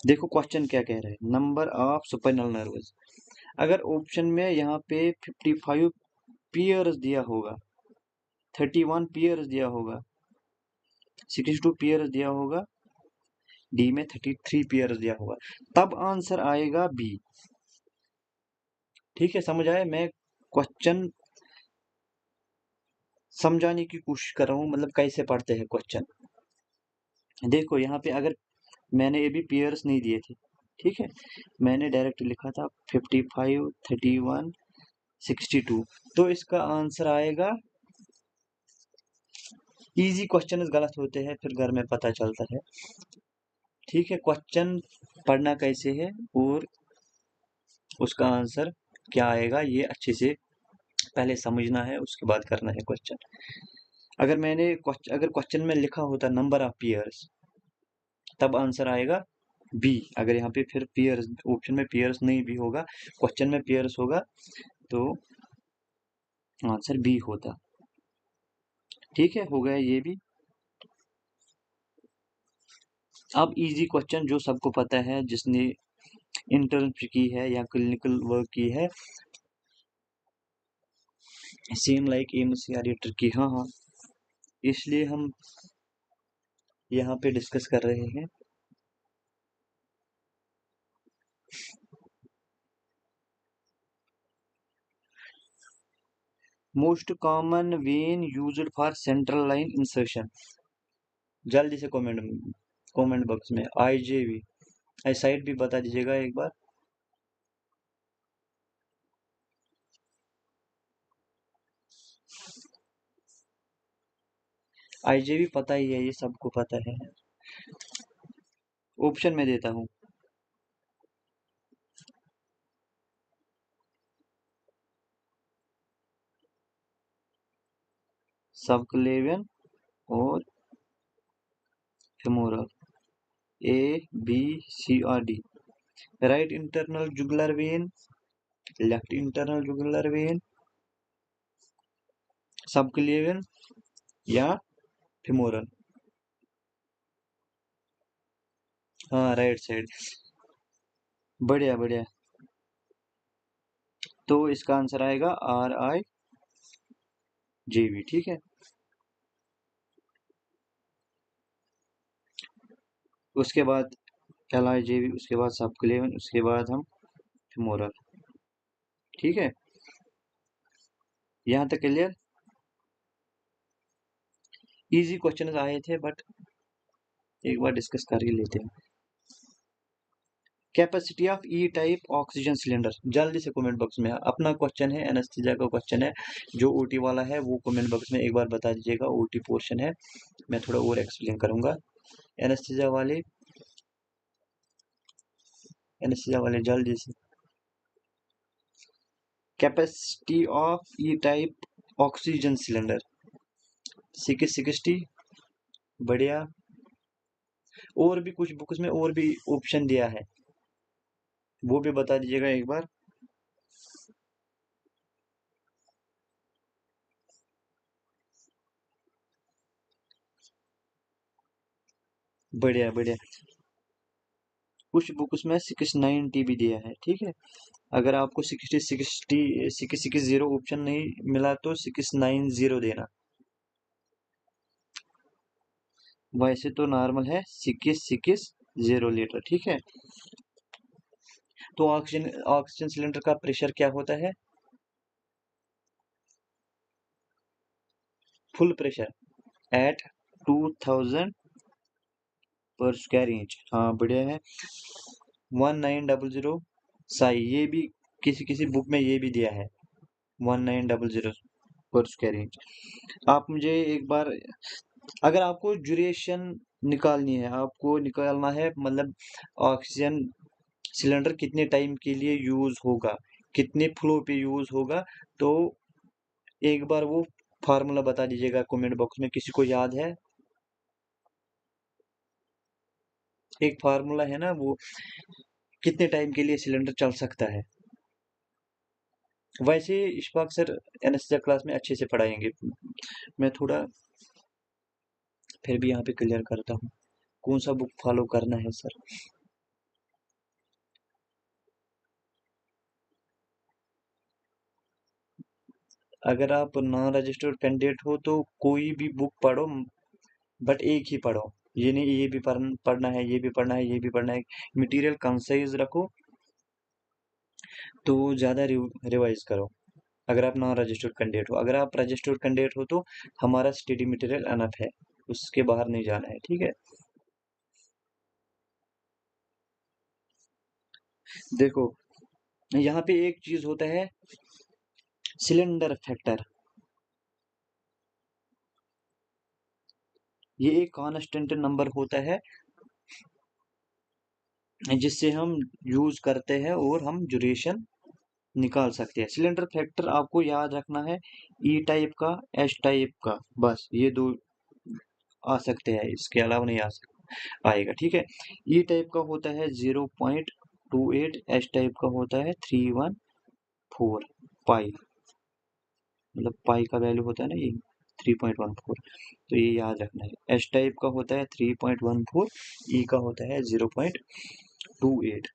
देखो क्वेश्चन क्या कह रहा है, नंबर ऑफ सुपरनल नर्व्स। अगर ऑप्शन में यहाँ पे 55 पेयर्स दिया होगा, 31 पेयर्स दिया होगा, 62 पेयर्स दिया होगा, डी में 33 पेयर्स दिया होगा, तब आंसर आएगा बी। ठीक है, समझ आया? मैं क्वेश्चन समझाने की कोशिश कर रहा हूँ, मतलब कैसे पढ़ते हैं क्वेश्चन। देखो यहाँ पे अगर मैंने ये भी पेयर्स नहीं दिए थे, ठीक है, मैंने डायरेक्ट लिखा था 55, 31, 62, तो इसका आंसर आएगा। इजी क्वेश्चन गलत होते हैं फिर घर में पता चलता है। ठीक है, क्वेश्चन पढ़ना कैसे है और उसका आंसर क्या आएगा ये अच्छे से पहले समझना है, उसके बाद करना है क्वेश्चन। अगर क्वेश्चन में लिखा होता नंबर ऑफ पेयर्स, तब आंसर आएगा बी। अगर यहाँ पे फिर पेयर्स, ऑप्शन में पेयर्स नहीं भी होगा, क्वेश्चन में पेयर्स होगा, तो आंसर बी होता। ठीक है, हो गया ये भी। अब इजी क्वेश्चन जो सबको पता है, जिसने इंटर्नशिप की है या क्लिनिकल वर्क की है, सेम लाइक एमसीआर ट्रिकी। हाँ हाँ, इसलिए हम यहाँ पे डिस्कस कर रहे हैं। Most common when used for central line insertion. जल्दी से कमेंट बॉक्स में आईजेवी आई साइट भी बता दीजिएगा एक बार। आईजेवी पता ही है, ये सबको पता है। ऑप्शन में देता हूँ, सबक्लेवियन और फेमोरल, ए बी सी और D. Right internal jugular vein, left internal jugular vein, subclavian या फेमोरल। हाँ, राइट साइड। बढ़िया बढ़िया, तो इसका आंसर आएगा आर आई जे वी। ठीक है, उसके बाद एल आई जे वी, उसके बाद सबक्लेवियन, उसके बाद हम फेमोरल। ठीक है, यहाँ तक क्लियर। इजी क्वेश्चन आए थे बट एक बार डिस्कस कर ही लेते हैं। Capacity of E type oxygen cylinder. जल्दी से कमेंट बॉक्स में, अपना क्वेश्चन है, एनेस्थीसिया का क्वेश्चन है। जो ओटी वाला है वो कमेंट बॉक्स में एक बार बता दीजिएगा, ओटी पोर्शन है, मैं थोड़ा और एक्सप्लेन करूंगा। एनेस्थीसिया वाले जल्दी से। Capacity of E type oxygen cylinder 660। बढ़िया, और भी कुछ बुक्स में और भी ऑप्शन दिया है, वो भी बता दीजिएगा एक बार। बढ़िया बढ़िया। कुछ बुक्स में 690 TB दिया है, ठीक है। अगर आपको 660 ऑप्शन नहीं मिला तो 690 देना। वैसे तो नॉर्मल है 660 लीटर, ठीक है। तो ऑक्सीजन ऑक्सीजन सिलेंडर का प्रेशर क्या होता है? फुल प्रेशर एट 2000 पर स्क्वायर इंच। हाँ बढ़िया है। 1900 साई, ये भी किसी किसी बुक में ये भी दिया है 1900 पर स्क्वायर इंच। आप मुझे एक बार, अगर आपको ड्यूरेशन निकालनी है, आपको निकालना है मतलब ऑक्सीजन सिलेंडर कितने टाइम के लिए यूज होगा, कितने फ्लो पे यूज होगा, तो एक बार वो फार्मूला बता दीजिएगा कमेंट बॉक्स में, किसी को याद है? एक फार्मूला है ना वो, कितने टाइम के लिए सिलेंडर चल सकता है। वैसे इशफाक सर एनेस्थीसिया क्लास में अच्छे से पढ़ाएंगे। मैं थोड़ा फिर भी यहाँ पे क्लियर करता हूँ कौन सा बुक फॉलो करना है सर। अगर आप नॉन रजिस्टर्ड कैंडिडेट हो तो कोई भी बुक पढ़ो, बट एक ही पढ़ो। ये नहीं ये भी पढ़ना है, ये भी पढ़ना है, ये भी पढ़ना है। मटेरियल कंसाइज रखो तो ज़्यादा रिवाइज करो। अगर आप नॉन रजिस्टर्ड कैंडिडेट हो, अगर आप रजिस्टर्ड कैंडिडेट हो तो हमारा स्टडी मटेरियल अनफ है, उसके बाहर नहीं जाना है, ठीक है। देखो यहाँ पे एक चीज होता है, सिलेंडर फैक्टर। ये एक कांस्टेंट नंबर होता है जिससे हम यूज करते हैं और हम ड्यूरेशन निकाल सकते हैं। सिलेंडर फैक्टर आपको याद रखना है, ई टाइप का, एस टाइप का, बस ये दो आ सकते हैं, इसके अलावा नहीं आएगा, ठीक है। ई टाइप का होता है 0.28, एस टाइप का होता है 314 पाई, मतलब पाई का वैल्यू होता है ना ये 3.14, तो ये याद रखना है। एस टाइप का होता है 3.14, ई का होता है 0.28,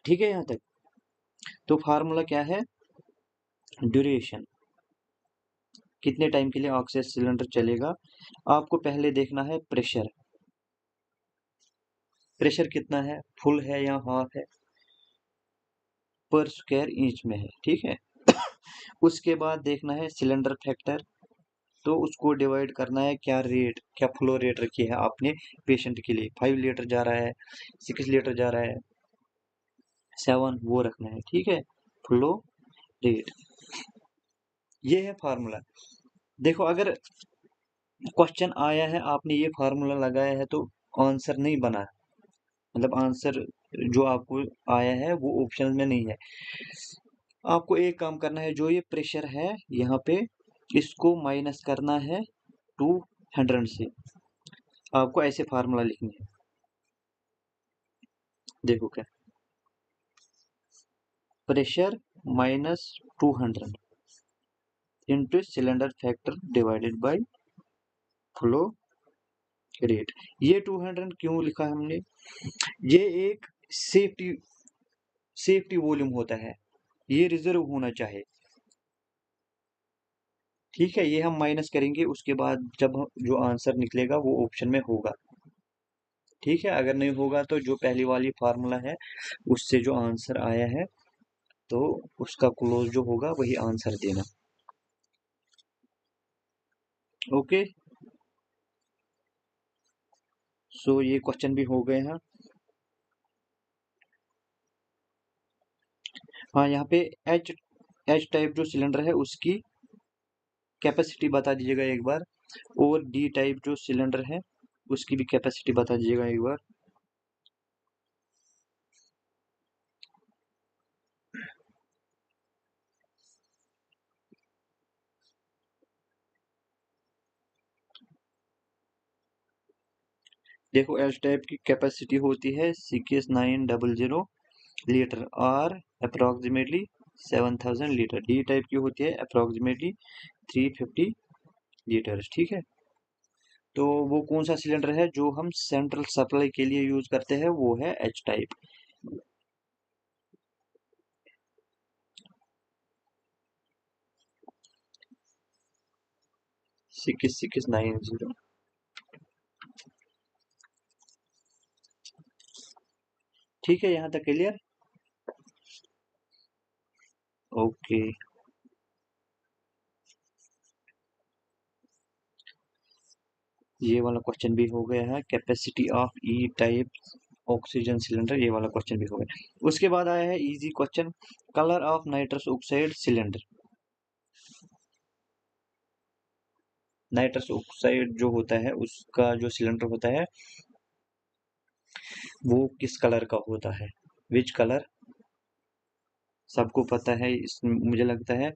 ठीक है यहाँ तक। तो फार्मूला क्या है? ड्यूरेशन, कितने टाइम के लिए ऑक्सीजन सिलेंडर चलेगा। आपको पहले देखना है प्रेशर, प्रेशर कितना है, फुल है या हाफ है, पर स्क्वायर इंच में है, ठीक है। उसके बाद देखना है सिलेंडर फैक्टर, तो उसको डिवाइड करना है, क्या रेट, क्या फ्लो रेट रखी है आपने पेशेंट के लिए, 5 लीटर जा रहा है, 6 लीटर जा रहा है, 7, वो रखना है, ठीक है। फ्लो रेट, ये है फार्मूला। देखो अगर क्वेश्चन आया है, आपने ये फार्मूला लगाया है तो आंसर नहीं बना, मतलब आंसर जो आपको आया है वो ऑप्शन में नहीं है। आपको एक काम करना है, जो ये प्रेशर है यहाँ पे, इसको माइनस करना है 200 से। आपको ऐसे फार्मूला लिखनी है, देखो क्या, pressure -200 into cylinder factor divided by flow rate. ये 200 क्यों लिखा है हमने? ये एक सेफ्टी सेफ्टी वॉल्यूम होता है, ये रिजर्व होना चाहिए, ठीक है। ये हम माइनस करेंगे, उसके बाद जब जो आंसर निकलेगा वो ऑप्शन में होगा, ठीक है। अगर नहीं होगा तो जो पहली वाली फार्मूला है उससे जो आंसर आया है तो उसका क्लोज जो होगा वही आंसर देना, ओके। सो ये क्वेश्चन भी हो गए हैं। हाँ यहाँ पे एच एच टाइप जो सिलेंडर है उसकी कैपेसिटी बता दीजिएगा एक बार, और डी टाइप जो सिलेंडर है उसकी भी कैपेसिटी बता दीजिएगा एक बार। देखो एच टाइप की कैपेसिटी होती है 6900 लीटर और अप्रोक्सीमेटली 7000 लीटर। डी टाइप की होती है अप्रोक्सीमेटली 350 लीटर, ठीक है। तो वो कौन सा सिलेंडर है जो हम सेंट्रल सप्लाई के लिए यूज करते हैं, वो है एच टाइप। Six six 90। ठीक है, यहाँ तक क्लियर। ओके, ये वाला क्वेश्चन भी हो गया है। Capacity of E type oxygen cylinder, ये वाला क्वेश्चन भी हो गया। उसके बाद आया है easy question, colour of nitrous oxide cylinder. Nitrous oxide जो होता है उसका जो सिलेंडर होता है वो किस कलर का होता है, विच कलर। सबको पता है, इस मुझे लगता है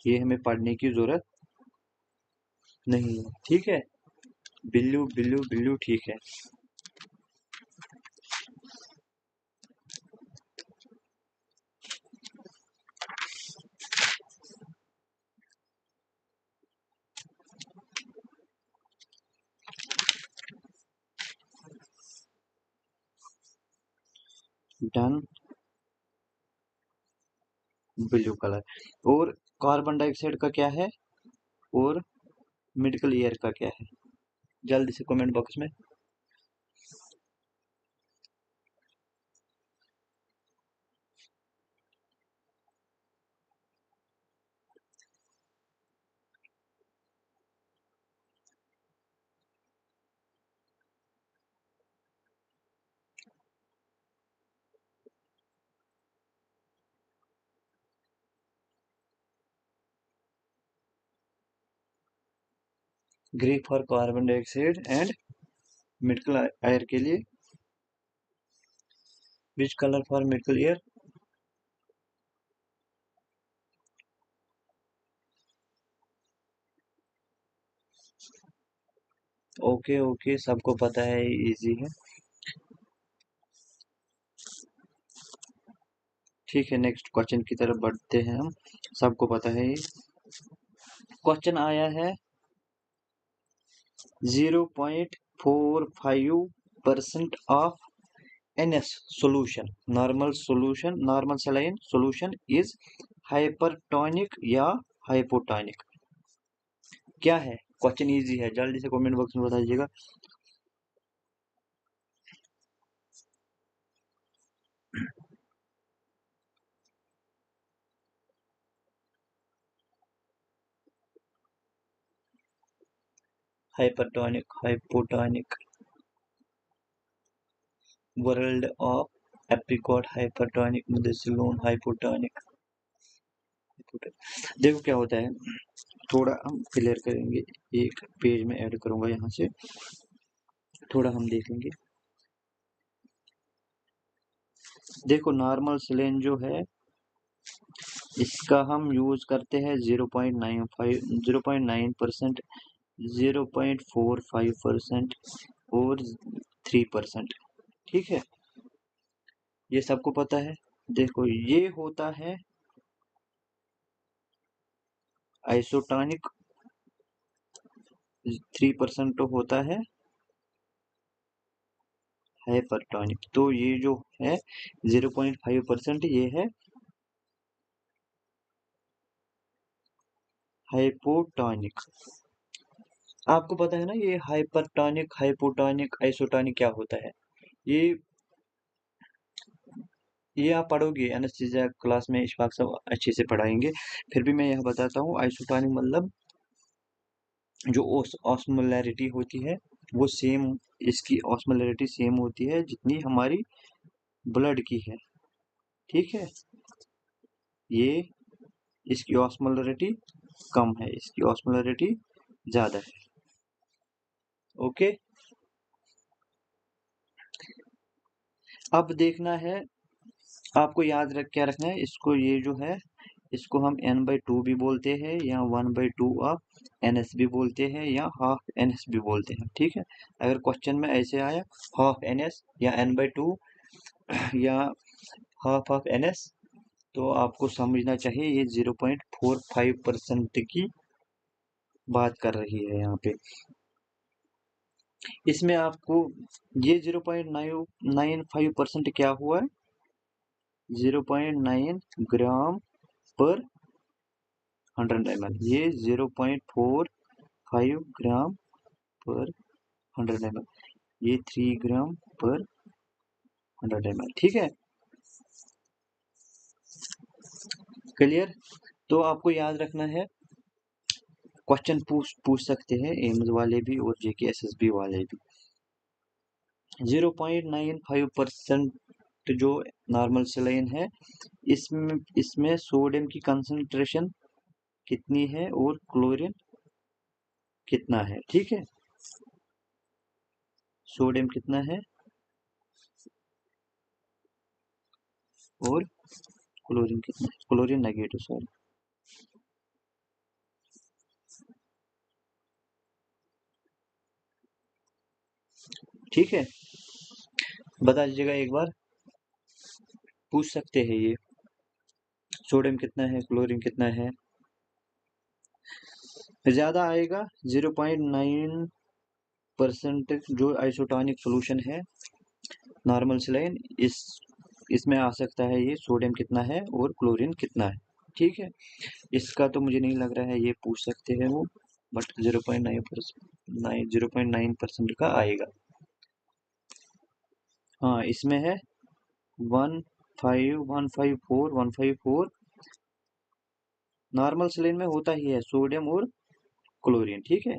ये हमें पढ़ने की जरूरत नहीं है। ठीक है, ब्लू ब्लू ब्लू, ठीक है। Done, blue colour. और कार्बन डाइऑक्साइड का क्या है, और मेडिकल एयर का क्या है, जल्दी से कमेंट बॉक्स में। Grey for carbon dioxide and medical air के लिए, which colour for medical air. Okay okay, सबको पता है, इजी है। ठीक है, नेक्स्ट क्वेश्चन की तरफ बढ़ते हैं हम। सबको पता है ये क्वेश्चन आया है, 0.45% of NS solution, normal saline solution is hypertonic या हाइपोटोनिक। क्या है, क्वेश्चन इजी है, जल्दी से कमेंट बॉक्स में बता दीजिएगा। Hypertonic, hypotonic, world of apricot, hypertonic, मुदस्सिलून, हाइपोटोनिक। देखो क्या होता है, थोड़ा हम क्लियर करेंगे, एक पेज में ऐड करूंगा यहाँ से, थोड़ा हम देख लेंगे। देखो नॉर्मल सिलेन जो है इसका हम यूज करते हैं 0.9%, 0.45% और 3%। ठीक है, ये सबको पता है। देखो ये होता है आइसोटोनिक, 3% तो होता है हाइपरटोनिक। तो ये जो है 0.5% ये है हाइपोटोनिक। आपको पता है ना ये हाइपरटोनिक, हाइपोटोनिक, आइसोटोनिक क्या होता है। ये ये आप पढ़ोगे एनेस्थीसिया क्लास में, इशफाक सब अच्छे से पढ़ाएंगे। फिर भी मैं यह बताता हूँ, आइसोटोनिक मतलब जो ऑस्मोलैरिटी होती है वो सेम, इसकी ऑस्मोलैरिटी सेम होती है जितनी हमारी ब्लड की है। ठीक है, ये इसकी ऑस्मोलैरिटी कम है, इसकी ऑस्मोलैरिटी ज्यादा है। ओके, अब देखना है आपको, याद रख क्या रखना है इसको, ये जो है इसको हम n/2 भी बोलते हैं या 1/2 ऑफ NS भी बोलते हैं या हाफ NS भी बोलते हैं। ठीक है, अगर क्वेश्चन में ऐसे आया हाफ NS या n/2 या हाफ ऑफ NS तो आपको समझना चाहिए ये 0.45% की बात कर रही है यहाँ पे। इसमें आपको ये 0.995% क्या हुआ है, 0.9 ग्राम पर 100 ml। ये 0.45 ग्राम पर 100 ml, ये 3 ग्राम पर 100 ml। ठीक है, क्लियर। तो आपको याद रखना है, क्वेश्चन पूछ सकते हैं एम्स वाले भी और जेके एसएसबी वाले भी। 0.95% जो नॉर्मल सलाइन है, इसमें सोडियम की कंसंट्रेशन कितनी है और क्लोरीन कितना है। ठीक है, सोडियम कितना है और क्लोरीन कितना है, क्लोरीन नेगेटिव सॉरी। ठीक है, बता दीजिएगा एक बार, पूछ सकते हैं ये, सोडियम कितना है, क्लोरीन कितना है। ज्यादा आएगा 0.9% जो आइसोटोनिक सोल्यूशन है नॉर्मल सलाइन, इसमें आ सकता है ये सोडियम कितना है और क्लोरीन कितना है। ठीक है, इसका तो मुझे नहीं लग रहा है ये पूछ सकते हैं वो, बट 0.9% का आएगा। हाँ, इसमें है 15154 नॉर्मल सलाइन में होता ही है सोडियम और क्लोरीन। ठीक है,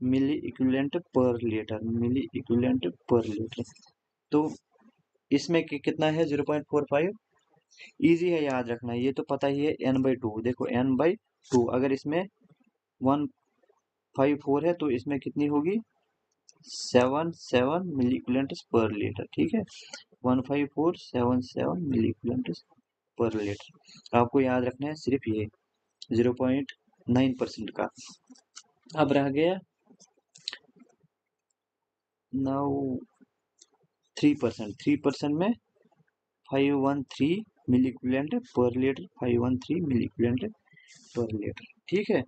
मिली इक्विवेलेंट पर लीटर, मिली इक्विवेलेंट पर लीटर। तो इसमें कितना है 0.45। इजी है याद रखना, ये तो पता ही है, n/2। देखो n/2, अगर इसमें 154 है तो इसमें कितनी होगी, 77 मिली इक्विवेलेंट पर लीटर। ठीक है, 15477 मिली इक्विवेलेंट पर लीटर। आपको याद रखना है सिर्फ ये 0.9% का। अब रह गया नाउ 3%। 3% में 513 मिली इक्विवेलेंट पर लीटर, 513 मिली इक्विवेलेंट पर लीटर। ठीक है,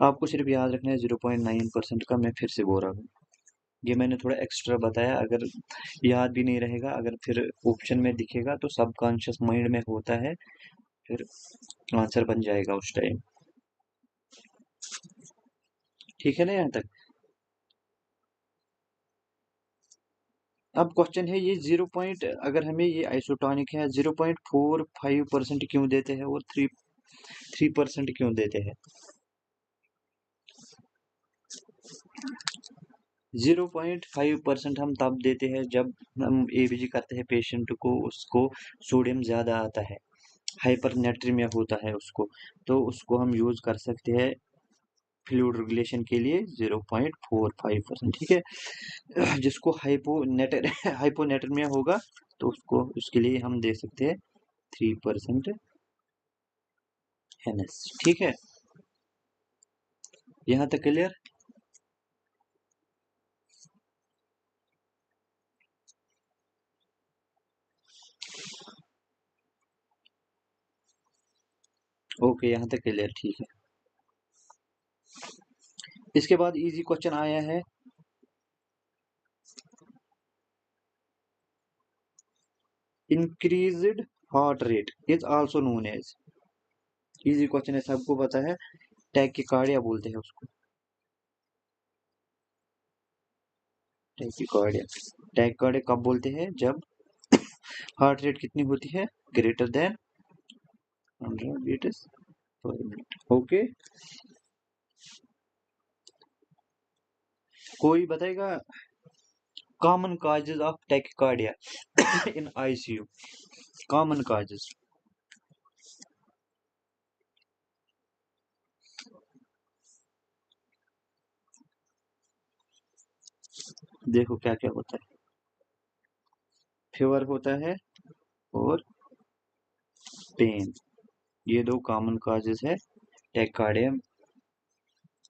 आपको सिर्फ याद रखना है 0.9% का। मैं फिर से बोल रहा हूँ, ये मैंने थोड़ा एक्स्ट्रा बताया, अगर याद भी नहीं रहेगा, अगर फिर ऑप्शन में दिखेगा तो सबकॉन्शियस माइंड में होता है, फिर आंसर बन जाएगा उस टाइम। ठीक है ना यहाँ तक। अब क्वेश्चन है ये अगर हमें ये आइसोटोनिक है 0.45% क्यों देते हैं और 3% क्यों देते हैं। 0.5% हम तब देते हैं जब हम एबीजी करते हैं पेशेंट को, उसको सोडियम ज़्यादा आता है, हाइपरनेट्रीमिया होता है उसको, तो उसको हम यूज़ कर सकते हैं फ्लूइड रेगुलेशन के लिए 0.45%। ठीक है, जिसको हाइपोनेट्रीमिया होगा तो उसके लिए हम दे सकते हैं 3% NS। ठीक है, यहाँ तक क्लियर। ओके, यहाँ तक क्लियर। ठीक है, इसके बाद इजी क्वेश्चन आया है, increased heart rate is also known as. Easy question है, सबको पता है, टैकिकार्डिया बोलते हैं उसको, टैकिकार्डिया। टैकिकार्डिया कब बोलते हैं, जब हार्ट रेट कितनी होती है, greater than 100 beats per minute. Okay, कोई बताएगा common causes of tachycardia in ICU, common causes. देखो क्या क्या होता है, फीवर होता है और पेन, ये दो कॉमन काजेज है टैकिकार्डिया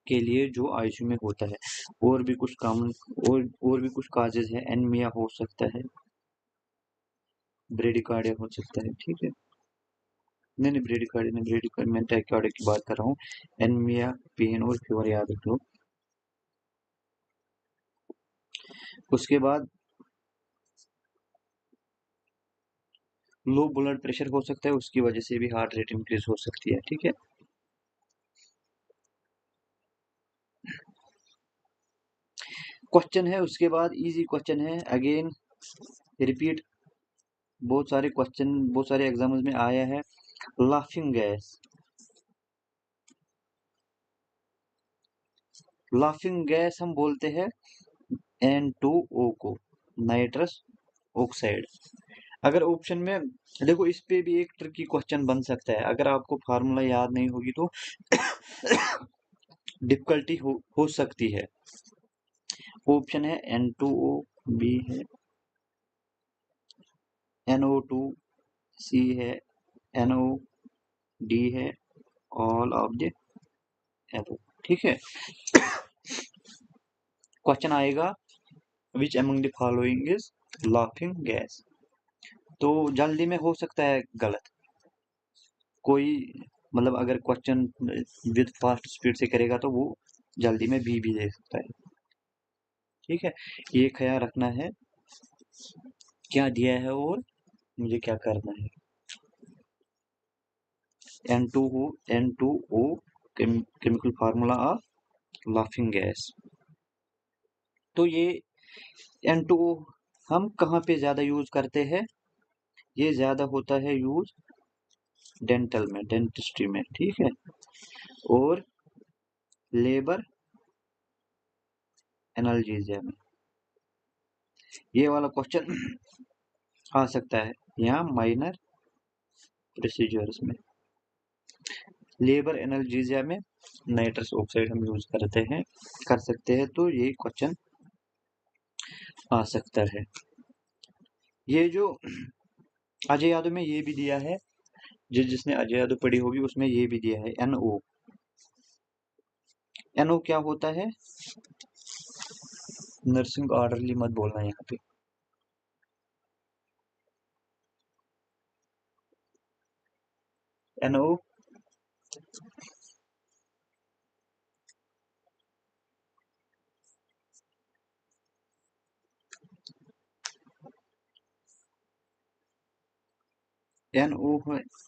के लिए जो आईसीयू में होता है। और भी कुछ कॉमन और भी कुछ काजेज है, एनीमिया हो सकता है, ब्रेडिकार्डिया हो सकता है, ठीक है। नहीं, ब्रेडिकार्डिया नहीं, ब्रेडिकार्डिया, मैं टैक्योर्डिया की बात कर रहा हूँ। एनीमिया, पेन और फीवर याद रख लो। उसके बाद लो ब्लड प्रेशर हो सकता है, उसकी वजह से भी हार्ट रेट इंक्रीज हो सकती है, ठीक है। क्वेश्चन है उसके बाद, इजी क्वेश्चन है, अगेन रिपीट, बहुत सारे क्वेश्चन बहुत सारे एग्जाम्स में आया है। लाफिंग गैस, लाफिंग गैस हम बोलते हैं N2O को, नाइट्रस ऑक्साइड। अगर ऑप्शन में देखो, इस पे भी एक ट्रिकी क्वेश्चन बन सकता है, अगर आपको फार्मूला याद नहीं होगी तो डिफिकल्टी हो सकती है। ऑप्शन है N2O, बी है NO2, सी है NO, डी है ऑल ऑफ द एबव, ठीक है। क्वेश्चन आएगा which among the following is laughing gas, तो जल्दी में हो सकता है गलत कोई, मतलब अगर क्वेश्चन विद फास्ट स्पीड से करेगा तो वो जल्दी में बी भी दे सकता है, ठीक है। ये ख्याल रखना है क्या दिया है और मुझे क्या करना है। N2O chemical formula of laughing gas. तो ये N2O हम कहाँ पे ज्यादा यूज करते हैं, ये ज्यादा होता है यूज डेंटल में, डेंटिस्ट्री में, ठीक है, और लेबर एनाल्जेसिया में। ये वाला क्वेश्चन आ सकता है यहाँ माइनर प्रोसीजर्स में। लेबर एनाल्जेसिया में नाइट्रस ऑक्साइड हम यूज करते हैं, कर सकते हैं, तो ये क्वेश्चन आ सकता है। ये जो अजय यादव में ये भी दिया है, जिसने अजय यादव पढ़ी होगी उसमें ये भी दिया है NO। NO क्या होता है, नर्सिंग ऑर्डरली मत बोलना यहाँ पे। NO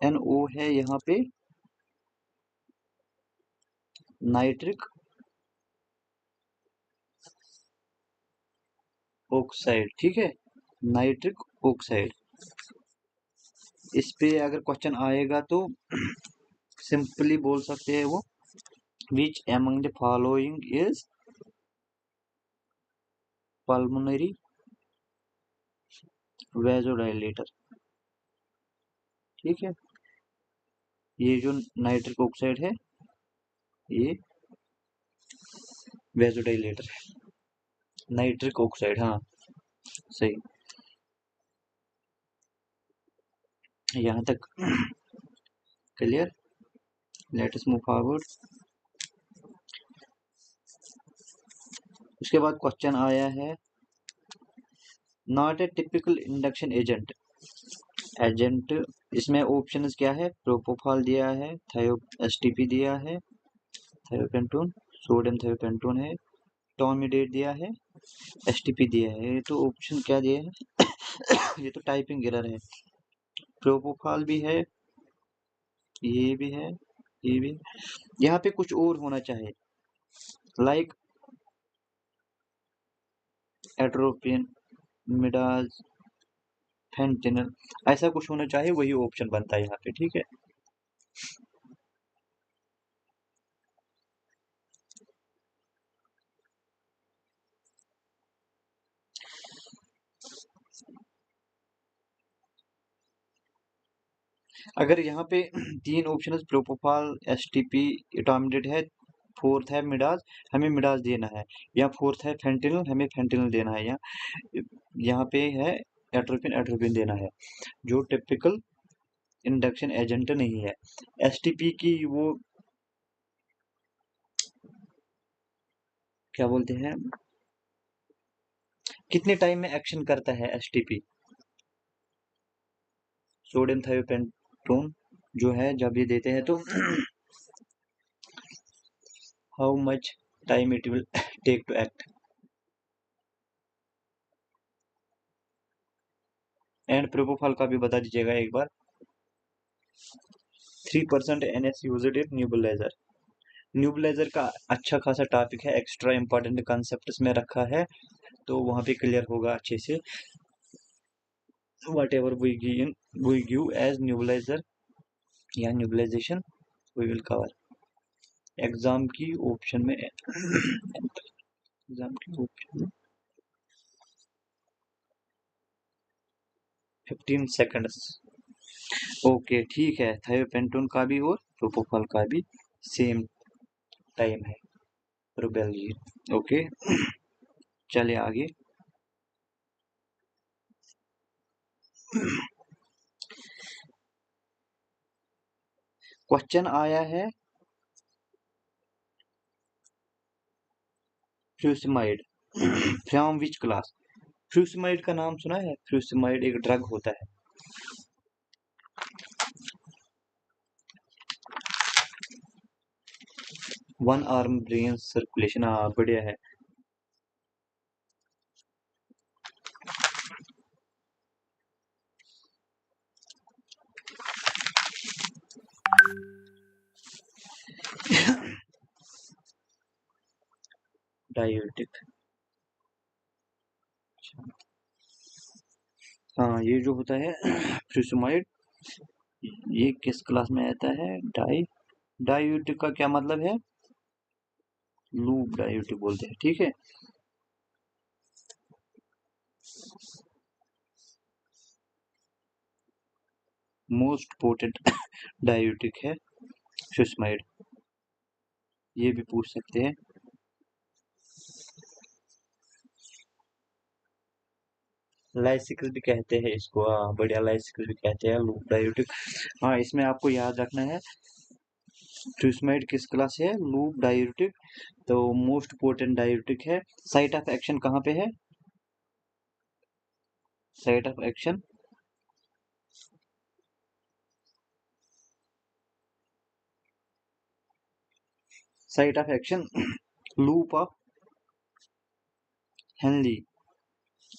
NO है यहाँ पे नाइट्रिक ऑक्साइड, ठीक है, नाइट्रिक ऑक्साइड। इस पे अगर क्वेश्चन आएगा तो सिंपली बोल सकते हैं वो, which among the following is pulmonary vasodilator, ठीक है। ये जो नाइट्रिक ऑक्साइड है ये वेजोडाइलेटर है, नाइट्रिक ऑक्साइड, हाँ सही। यहाँ तक clear, let us move forward. उसके बाद क्वेश्चन आया है, not a typical induction agent, agent इसमें ऑप्शंस क्या है, प्रोपोफॉल दिया है, थायो एसटीपी दिया है, थायोपेंटून, सोडियम थायोपेंटून है, टॉर्मिडेट दिया है, एसटीपी दिया है। ये तो ऑप्शन क्या दिया है ये तो टाइपिंग एरर है। प्रोपोफॉल भी है, ये भी है, ये भी, यहाँ पे कुछ और होना चाहिए, लाइक एट्रोपिन, मिडाज, फेंटेनल, ऐसा कुछ होना चाहिए, वही ऑप्शन बनता है यहाँ पे, ठीक है। अगर यहाँ पे तीन ऑप्शन प्रोपोफॉल, एसटीपी, इटामिडेट है, फोर्थ है मिडाज, हमें मिडाज देना है, या फोर्थ है फेंटिनल, हमें फेंटिनल देना है, या यहाँ पे है एट्रोपिन, एट्रोपिन देना है, जो टिपिकल इंडक्शन एजेंट नहीं है। एसटीपी की वो क्या बोलते हैं, कितने टाइम में एक्शन करता है एसटीपी, सोडियम थायोपेंटोन जो है जब ये देते हैं तो how much time it will take to act, and propofol का भी बता दीजिएगा एक बार। 3% NS यूज्ड इन न्यूबुलाइजर। न्यूबुलाइजर का अच्छा खासा टॉपिक है, एक्स्ट्रा इंपॉर्टेंट कंसेप्ट में रखा है, तो वहां पे क्लियर होगा अच्छे से। whatever we give as nebulizer या न्यूबलाइजेशन we will cover। एग्जाम की ऑप्शन में एग्जाम की ऑप्शन में 15 सेकंड्स। ओके ठीक है, थायोपेंटोन का भी और प्रोपोफॉल का भी सेम टाइम है प्रोबेलजिन। ओके चलिए आगे। क्वेश्चन आया है फ्यूसिमाइड फ्रॉम विच क्लास। फ्यूसिमाइड का नाम सुना है? फ्यूसिमाइड एक ड्रग होता है। वन आर्म ब्रेन सर्कुलेशन, हाँ बढ़िया है। डायूरेटिक, हाँ ये जो होता है फ्यूसिमाइड, ये किस क्लास में आता है? डायूरेटिक का क्या मतलब है? लूप डायूरेटिक बोलते हैं, ठीक है। मोस्ट पोटेंट डायूरेटिक है फ्यूसिमाइड, ये भी पूछ सकते हैं। लाइसिकल भी कहते हैं इसको, हाँ बढ़िया, लाइसिकल भी कहते हैं लूप डायूरेटिक। हाँ इसमें आपको याद रखना है फ्यूसिमाइड किस क्लास है? लूप डायूरेटिक, तो मोस्ट पोटेंट डायूरेटिक है। साइट ऑफ एक्शन कहाँ पे है? Site of action site of action loop of Henley,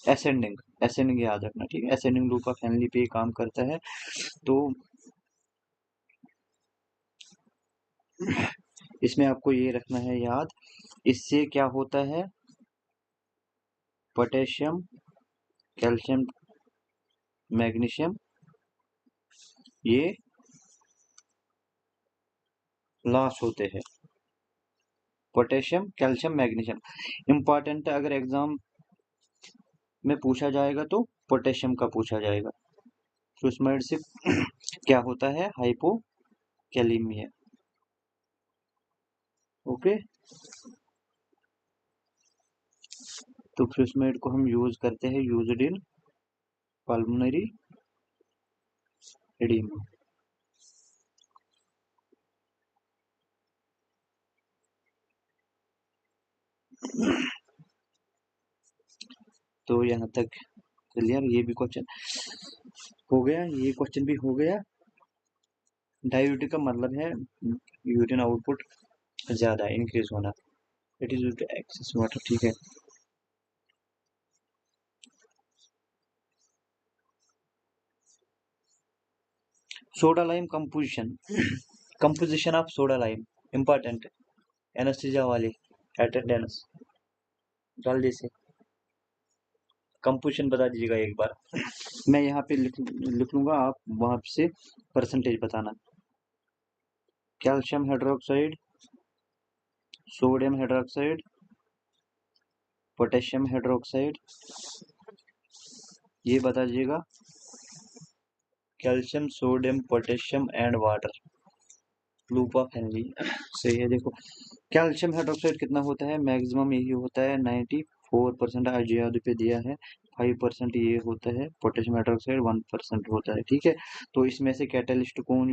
ascending याद रखना, ठीक है। एसेंडिंग लूप ऑफ हेनली पे काम करता है। तो इसमें आपको ये रखना है याद, इससे क्या होता है? पोटेशियम, कैल्शियम, मैग्नीशियम, ये लॉस होते हैं। पोटेशियम, कैल्शियम, मैग्नीशियम इंपॉर्टेंट है, अगर एग्जाम में पूछा जाएगा तो पोटेशियम का पूछा जाएगा। फ्यूसिमाइड से क्या होता है? हाइपोकैलेमिया। ओके, तो फ्यूसिमाइड को हम यूज करते हैं यूज्ड इन पल्मोनरी एडिमा। तो यहाँ तक क्लियर, ये भी क्वेश्चन हो गया, ये क्वेश्चन भी हो गया। डायूरेटिक का मतलब है यूरिन आउटपुट ज्यादा इंक्रीज होना, it is due to excess water, ठीक है। Soda lime composition, composition of soda lime important, anaesthesia वाले अटेंडेंस जल्दी से कंपोजिशन बता दीजिएगा एक बार। मैं यहाँ पे लिख लूंगा, आप वहां से परसेंटेज बताना। Calcium hydroxide, sodium hydroxide, potassium hydroxide, ये बता दीजिएगा। Calcium, sodium, potassium and water, loop of Henley सही है। देखो कैल्शियम हाइड्रोक्साइड कितना होता है? मैक्सिमम यही होता है 94%, आज पे दिया है। 5% ये होता है। पोटेशियम हाइड्रोक्साइड 1% होता है, ठीक है। तो इसमें से कैटलिस्ट कौन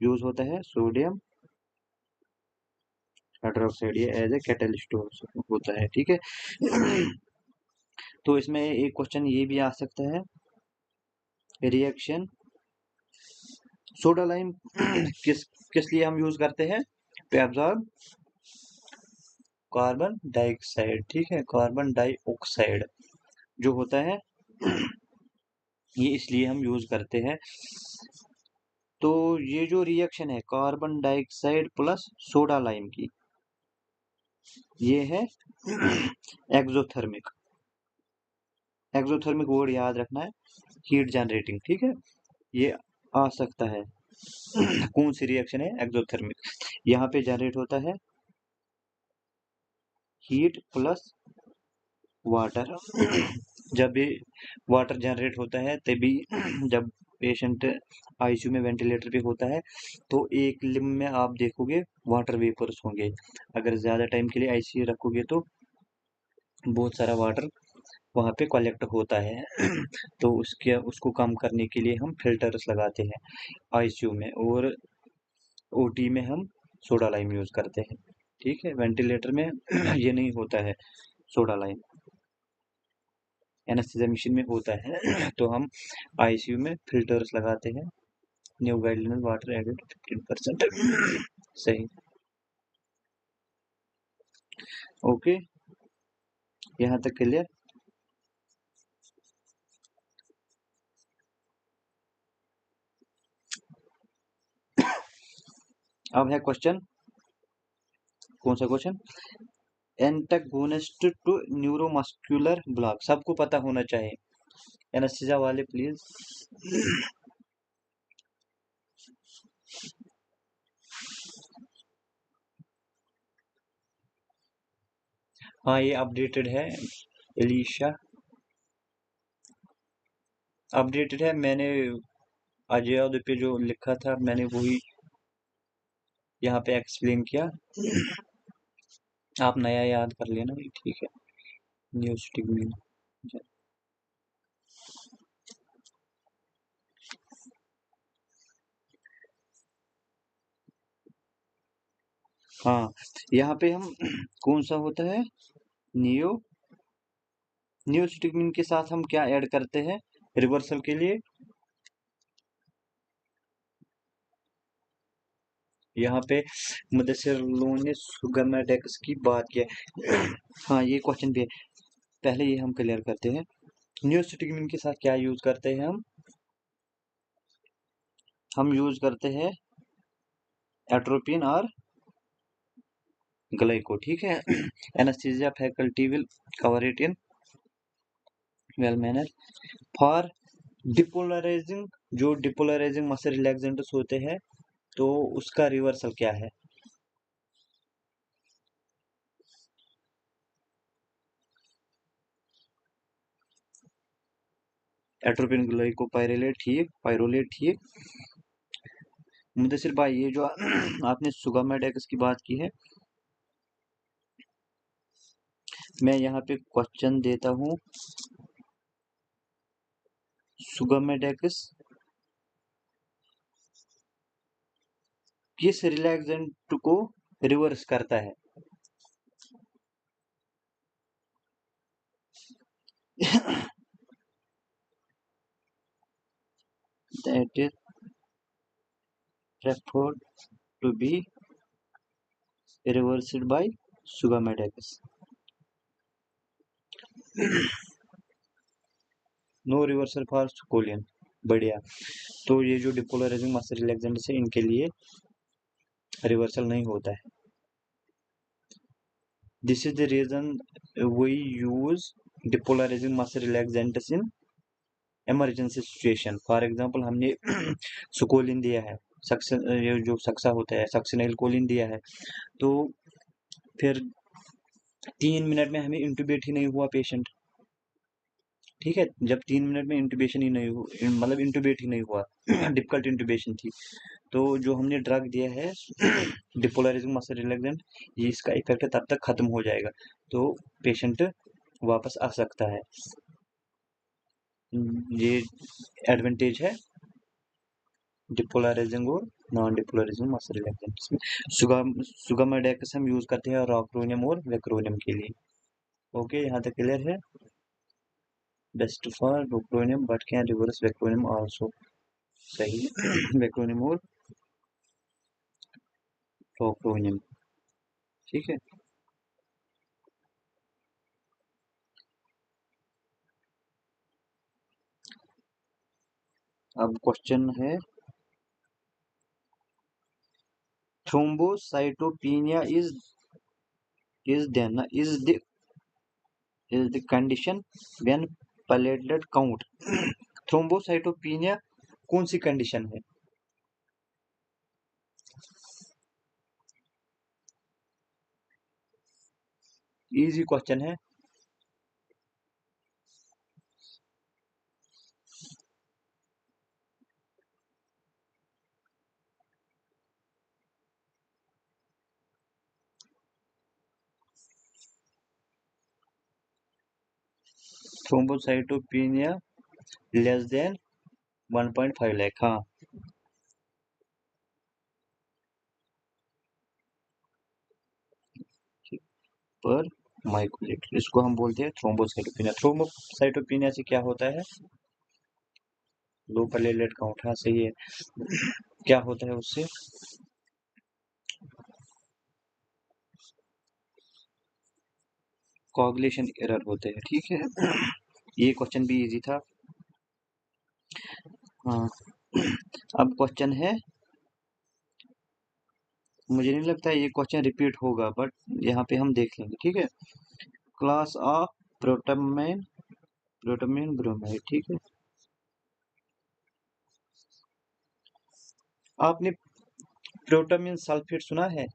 यूज होता है? सोडियम हाइड्रोक्साइड, ये एज ए कैटलिस्ट होता है, ठीक है। तो इसमें एक क्वेश्चन ये भी आ सकता है, रिएक्शन सोडा लाइम किस लिए हम यूज करते हैं? टू एब्जॉर्ब कार्बन डाइऑक्साइड, ठीक है, कार्बन डाइऑक्साइड जो होता है ये इसलिए हम यूज करते हैं। तो ये जो रिएक्शन है carbon dioxide plus soda lime की, ये है एक्सोथर्मिक। एक्सोथर्मिक वर्ड याद रखना है, हीट जनरेटिंग, ठीक है। ये आ सकता है कौन सी रिएक्शन है? एक्सोथर्मिक। यहाँ पे जनरेट होता है हीट प्लस वाटर जब भी वाटर जनरेट होता है तभी जब पेशेंट आईसीयू में वेंटिलेटर पे होता है तो एक लिम्ब में आप देखोगे वाटर वेपर्स होंगे। अगर ज़्यादा टाइम के लिए आईसीयू रखोगे तो बहुत सारा वाटर वहाँ पे कलेक्ट होता है तो उसको कम करने के लिए हम फिल्टर्स लगाते हैं आईसीयू में, और ओटी में हम सोडा लाइम यूज़ करते हैं, ठीक है। वेंटिलेटर में ये नहीं होता है सोडा लाइम, एनेस्थीसिया मशीन में होता है तो हम आईसीयू में फिल्टर्स लगाते हैं। New guideline water added 15%। सही, ओके, यहाँ तक क्लियर। अब है क्वेश्चन, कौन सा question? Antagonist to neuromuscular block, सबको पता होना चाहिए। एनेस्थीसिया वाले प्लीज। हाँ ये अपडेटेड है एलिशा, अपडेटेड है। मैंने अजय पे जो लिखा था मैंने वही यहाँ पे एक्सप्लेन किया, आप नया याद कर लेना, ठीक है। न्यू स्टिग्मिन, हाँ यहाँ पे हम कौन सा होता है नियो, न्यू स्टिग्मिन के साथ हम क्या ऐड करते हैं रिवर्सल के लिए? यहाँ पे मुदस्सिर लोन ने सुगमेडेक्स की बात किया हाँ ये क्वेश्चन भी है, पहले ये हम क्लियर करते हैं। न्यू स्टिग्मिन के साथ क्या यूज करते हैं हम यूज करते हैं एट्रोपिन और ग्लाइको, ठीक है। Anaesthesia faculty will cover it in well manner for depolarising, जो डिपोलराइजिंग मसल रिलैक्सेंट्स होते हैं तो उसका रिवर्सल क्या है? एट्रोपिन ग्लाइकोपाइरोलेट, ठीक, पाइरोलेट, ठीक। मुदस्सिर भाई ये जो आपने सुगामेडेक्स की बात की है, मैं यहाँ पे क्वेश्चन देता हूँ, सुगामेडेक्स किस रिलैक्सेंट को रिवर्स करता है? that is referred to be reversed by sugammadex. No reversal for succinylcholine, बढ़िया। तो ये जो डिपोलराइजिंग मसल रिलैक्सेंट्स है इनके लिए रिवर्सल नहीं होता है। This is the reason we use depolarising muscle relaxants in emergency situation. For example हमने सुकोलिन दिया है, ये जो सक्सा होता है सक्सिनाइल कोलिन दिया है, तो फिर 3 मिनट में हमें इंटूबेट ही नहीं हुआ पेशेंट, ठीक है। जब 3 मिनट में इंटूबेशन ही नहीं हुआ, मतलब इंटूबेट ही नहीं हुआ डिफिकल्ट इंटूबेशन थी, तो जो हमने ड्रग दिया है डिपोलराइजिंग मसल रिलैक्सेंट, ये इसका इफेक्ट तब तक खत्म हो जाएगा तो पेशेंट वापस आ सकता है। ये एडवांटेज है डिपोलराइजिंग और नॉन डिपोलराइजिंग मसल रिलैक्सेंट में। सुगामेडेक्स हम यूज करते हैं रॉक्रोनियम और वेक्रोनियम के लिए। ओके, यहाँ तक क्लियर है? Best for rocuronium but can reverse vecuronium also. सही मैक्रोनिम और प्रोक्रोनिम। ठीक है, अब क्वेश्चन है thrombocytopenia is the condition when platelet count। Thrombocytopenia कौन सी कंडीशन है? इजी क्वेश्चन है। Thrombocytopenia less than 1.5 lakh. हाँ, पर माइक्रोलीटर, इसको हम बोलते हैं थ्रोम्बोसाइटोपिनिया। थ्रोम्बोसाइटोपिनिया से क्या होता है? Low platelet count. हाँ सही है। क्या होता है उससे? कोगुलेशन एरर होते हैं। ठीक है, ये क्वेश्चन भी इजी था। हाँ, अब क्वेश्चन है, मुझे नहीं लगता है ये क्वेश्चन रिपीट होगा, बट यहाँ पे हम देख लेंगे। ठीक है, क्लास ऑफ प्रोटोमेन ब्रोमाइड। ठीक है, आपने प्रोटोमेन सल्फेट सुना है?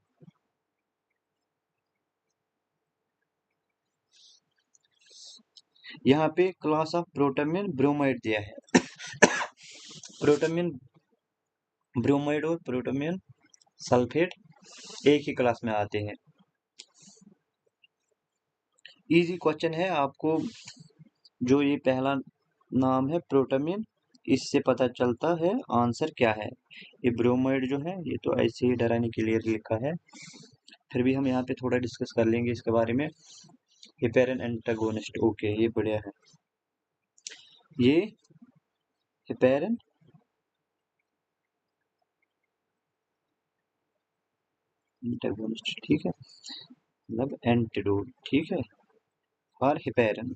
यहाँ पे क्लास ऑफ प्रोटोमेन ब्रोमाइड दिया है। प्रोटोमेन ब्रोमाइड और प्रोटोमेन सल्फेट एक ही क्लास में आते हैं। इजी क्वेश्चन है। आपको जो ये पहला नाम है प्रोटोमेन, इससे पता चलता है आंसर क्या है। ये ब्रोमाइड जो है ये तो ऐसे ही डराने के लिए लिखा है, फिर भी हम यहाँ पे थोड़ा डिस्कस कर लेंगे इसके बारे में। हेपेरिन एंटागोनिस्ट, ओके, ये बढ़िया है। ये हेपेरिन एंटागोनिस्ट, ठीक है, मतलब एंटीडोट। ठीक है, और हेपेरिन।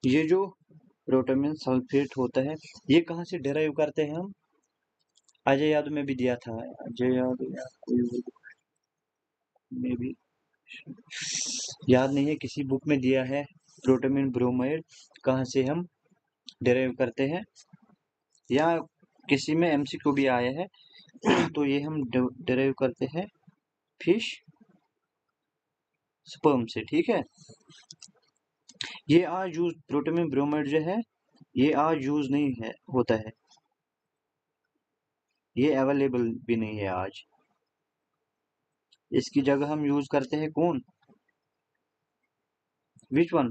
ये जो प्रोटोमेन सल्फेट होता है, ये कहाँ से डिराइव करते हैं हम? अजय यादव में भी दिया था, अजय यादव या कोई में भी याद नहीं है, किसी बुक में दिया है प्रोटोमेन ब्रोमाइड कहाँ से हम डिराइव करते हैं, या किसी में एमसीक्यू भी आया है। तो ये हम डिराइव करते हैं फिश स्पर्म से। ठीक है, ये आज यूज, प्रोटोमेन ब्रोमाइड जो है ये आज यूज नहीं है होता है, ये अवेलेबल भी नहीं है आज। इसकी जगह हम यूज करते हैं कौन? Which one?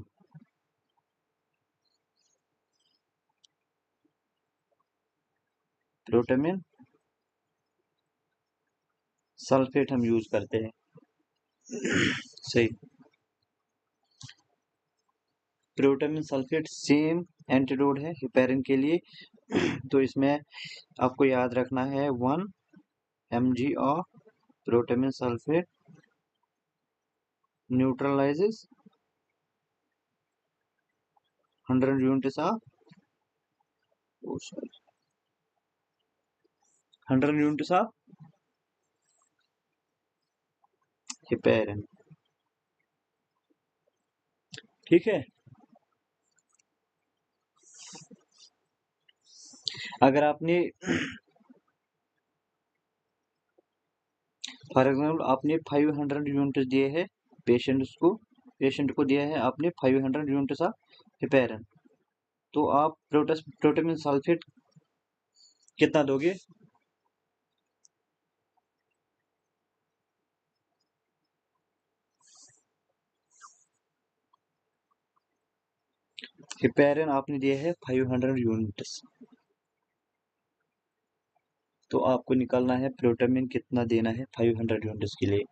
प्रोटोमेन सल्फेट हम यूज करते हैं। सही, प्रोटोमेन सल्फेट सेम एंटीडोट है हेपेरिन के लिए। तो इसमें आपको याद रखना है 1 mg of protamine sulphate neutralises 100 units of 100 units of heparin. ठीक है, अगर आपने फॉर एग्जाम्पल आपने 500 यूनिट दिए हैं पेशेंट को दिया है आपने 500 यूनिट्स ऑफ हेपेरिन, तो आप प्रोटोमेन सल्फेट कितना दोगे? हेपेरिन आपने दिया है 500 यूनिट्स, तो आपको निकालना है प्रोटोमेन कितना देना है 500 यूनिट्स के लिए।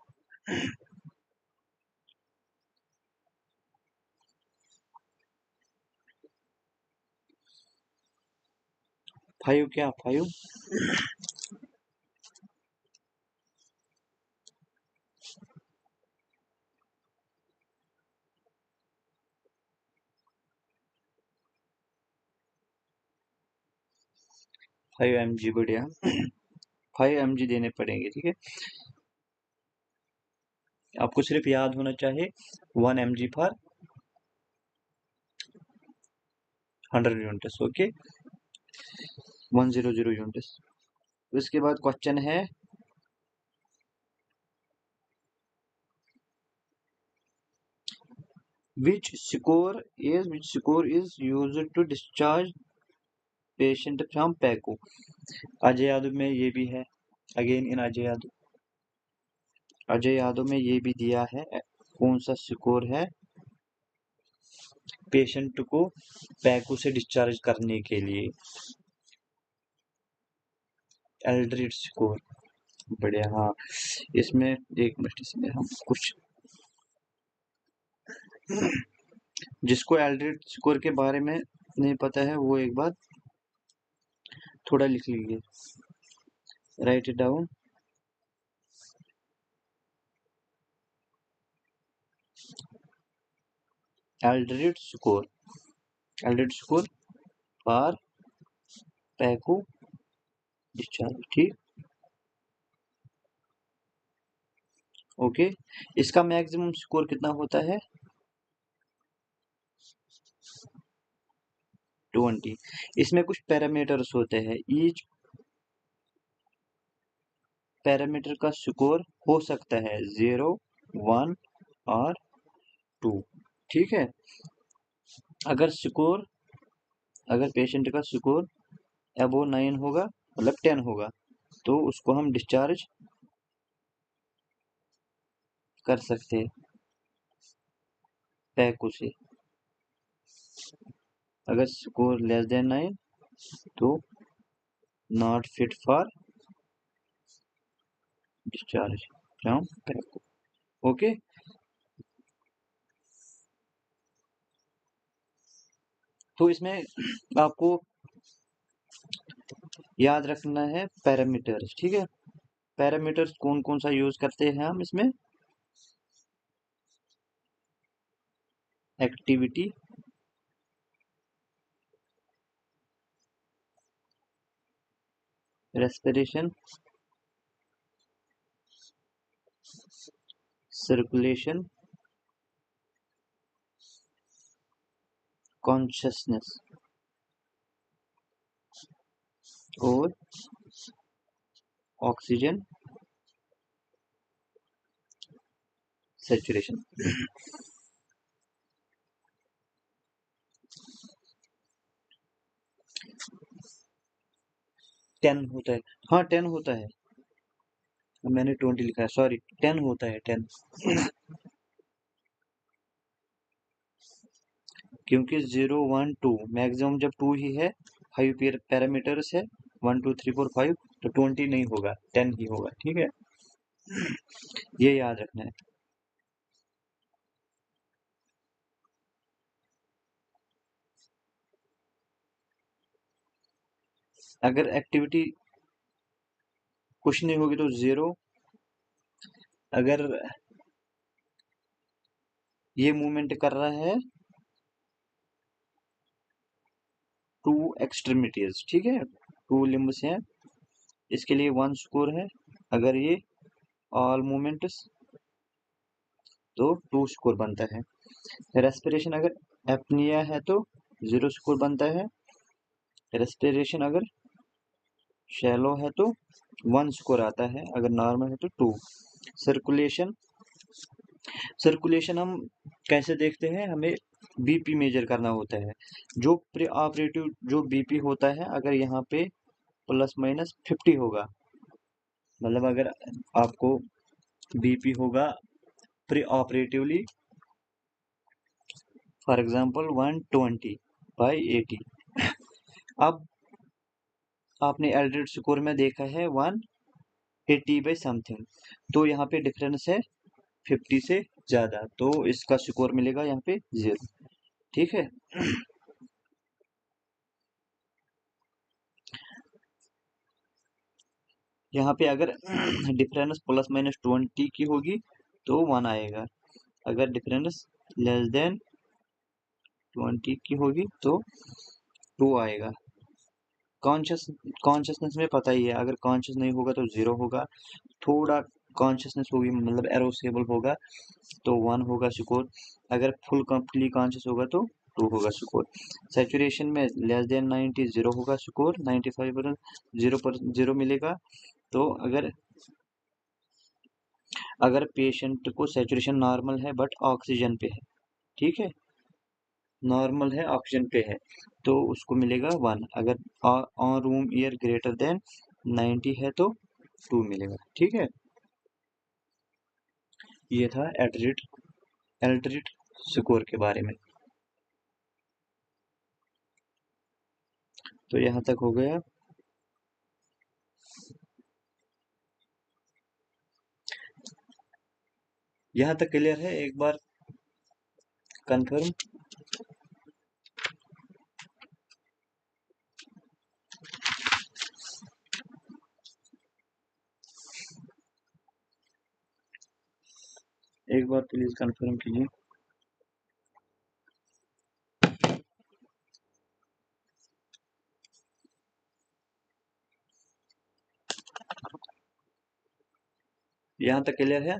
5 क्या 5 5 mg बढ़िया 5 mg देने पड़ेंगे। ठीक है, आपको सिर्फ याद होना चाहिए 1 mg for 100 units. Okay 100 units. उसके बाद क्वेश्चन है which score is used to discharge patient from PECO। Ajay Yadav में ये भी है, अगेन इन अजय यादव में ये भी दिया है कौन सा स्कोर है पेशेंट को पैको से डिस्चार्ज करने के लिए। एल्ड्रिड स्कोर बढ़िया। हाँ इसमें एक मिनट, इसमें हम कुछ जिसको एल्ड्रिड स्कोर के बारे में नहीं पता है वो एक बार थोड़ा लिख लीजिए, write it down. Aldrete score for PACU discharge. ठीक, ओके। इसका मैक्सिमम स्कोर कितना होता है 20। इसमें कुछ पैरामीटर्स होते हैं, ईच पैरामीटर का स्कोर हो सकता है 0, 1 और 2। ठीक है, अगर पेशेंट का स्कोर अबो 9 होगा मतलब 10 होगा तो उसको हम डिस्चार्ज कर सकते हैं पैको से। अगर स्कोर लेस देन 9 तो not fit for discharge from PACU. Okay, तो इसमें आपको याद रखना है पैरामीटर्स। ठीक है, पैरामीटर्स कौन कौन सा यूज करते हैं हम इसमें, एक्टिविटी, रेस्पिरेशन, सर्कुलेशन, कॉन्शसनेस और ऑक्सीजन सैचुरेशन। 10 होता है, हाँ 10 होता है, मैंने 20 लिखा है, सॉरी 10 होता है 10 क्योंकि 0, 1, 2 मैक्सिमम जब 2 ही है, 5 पैरामीटर्स है 1, 2, 3, 4, 5 तो 20 नहीं होगा 10 ही होगा। ठीक है, ये याद रखना है। अगर एक्टिविटी कुछ नहीं होगी तो 0, अगर ये मूवमेंट कर रहा है 2 एक्सट्रीमिटीज, ठीक है 2 लिम्ब्स हैं, इसके लिए 1 स्कोर है। अगर ये ऑल मूवमेंट्स तो 2 स्कोर बनता है। रेस्पिरेशन अगर एपनिया है तो 0 स्कोर बनता है। रेस्पिरेशन अगर शैलो है तो 1 स्कोर आता है, अगर नॉर्मल है तो 2। सर्कुलेशन हम कैसे देखते हैं, हमें बीपी मेजर करना होता है। जो प्री ऑपरेटिव जो बीपी होता है, अगर यहाँ पे ±50 होगा, मतलब अगर आपको बीपी होगा प्री ऑपरेटिवली फॉर एग्जांपल 120/80, अब आपने एल्ड्रिड स्कोर में देखा है 180/समथिंग, तो यहाँ पे डिफरेंस है 50 से ज्यादा, तो इसका स्कोर मिलेगा यहाँ पे 0। ठीक है, यहाँ पे अगर डिफरेंस प्लस माइनस 20 की होगी तो 1 आएगा, अगर डिफरेंस लेस देन 20 की होगी तो 2 आएगा। कॉन्शियसनेस में पता ही है, अगर कॉन्शियस नहीं होगा तो 0 होगा, थोड़ा कॉन्शियसनेस होगी मतलब एरोसेबल होगा तो 1 होगा स्कोर, अगर फुल कंप्लीट कॉन्शियस होगा तो 2 होगा स्कोर। सैचुरेशन में लेस देन 90 0 होगा स्कोर, 95 पर 0 मिलेगा। तो अगर पेशेंट को सैचुरेशन नॉर्मल है बट ऑक्सीजन पे है, ठीक है, नॉर्मल है ऑक्सीजन पे है, तो उसको मिलेगा 1, अगर on room air greater than 90 है तो 2 मिलेगा, ठीक है। ये था एल्ट्रिट स्कोर के बारे में। तो यहाँ तक हो गया। यहाँ तक क्लियर है, एक बार कंफर्म। एक बार प्लीज कंफर्म कीजिए। यहाँ तक क्लियर है।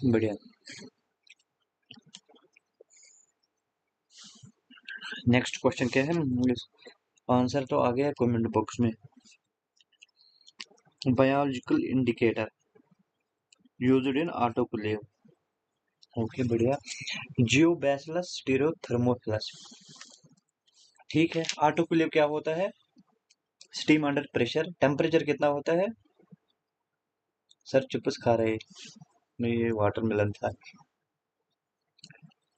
बढ़िया। नेक्स्ट क्वेश्चन क्या है, आंसर तो आ गया कमेंट बॉक्स में। Biological indicator used in autoclave. Okay बढ़िया। जियोबैसिलस स्टीरोथर्मोफिलस, ठीक है। ऑटोक्लेव क्या होता है? Steam under pressure. टेम्परेचर कितना होता है? सर चिप्स खा रहे नहीं, ये वाटरमेलन था।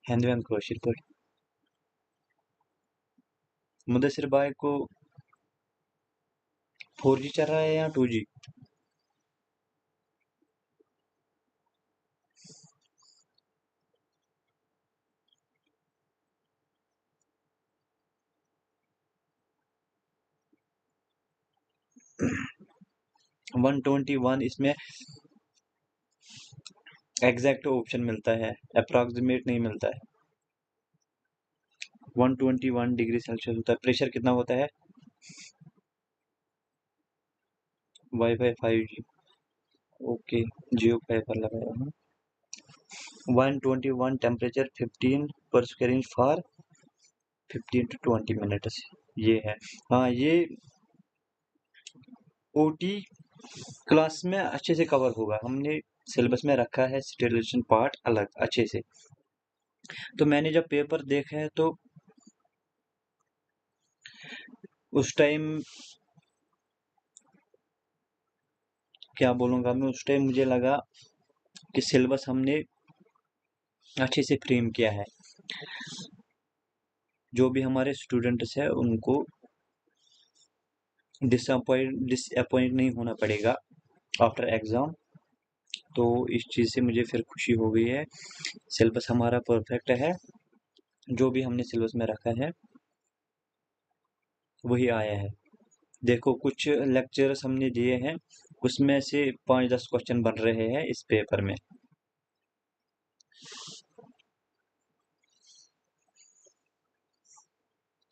हैंदवैन क्रोशिर पर मुदस्सिर भाई को 4G चल रहा है या 2G? वन 121 इसमें एग्जैक्ट ऑप्शन मिलता है, अप्रॉक्सीमेट नहीं मिलता है। 121 डिग्री सेल्सियस होता है। प्रेशर कितना होता है? Wifi 5G। ओके, जियो फाइबर लगाया हूँ। 121 टेम्परेचर 15 पर square inch for 15 to 20 minutes, ये है। हाँ, ये ओटी क्लास में अच्छे से कवर होगा, हमने सिलेबस में रखा है स्टेरिलाइजेशन पार्ट अलग अच्छे से। तो मैंने जब पेपर देखा है तो उस टाइम क्या बोलूँगा मैं, उस टाइम मुझे लगा कि सिलेबस हमने अच्छे से फ्रेम किया है। जो भी हमारे स्टूडेंट्स हैं उनको डिसअपॉइंट नहीं होना पड़ेगा आफ्टर एग्ज़ाम। तो इस चीज़ से मुझे फिर खुशी हो गई है। सिलेबस हमारा परफेक्ट है, जो भी हमने सिलेबस में रखा है वही आया है। देखो कुछ लेक्चर्स हमने दिए हैं, उसमें से 5-10 क्वेश्चन बन रहे हैं इस पेपर में।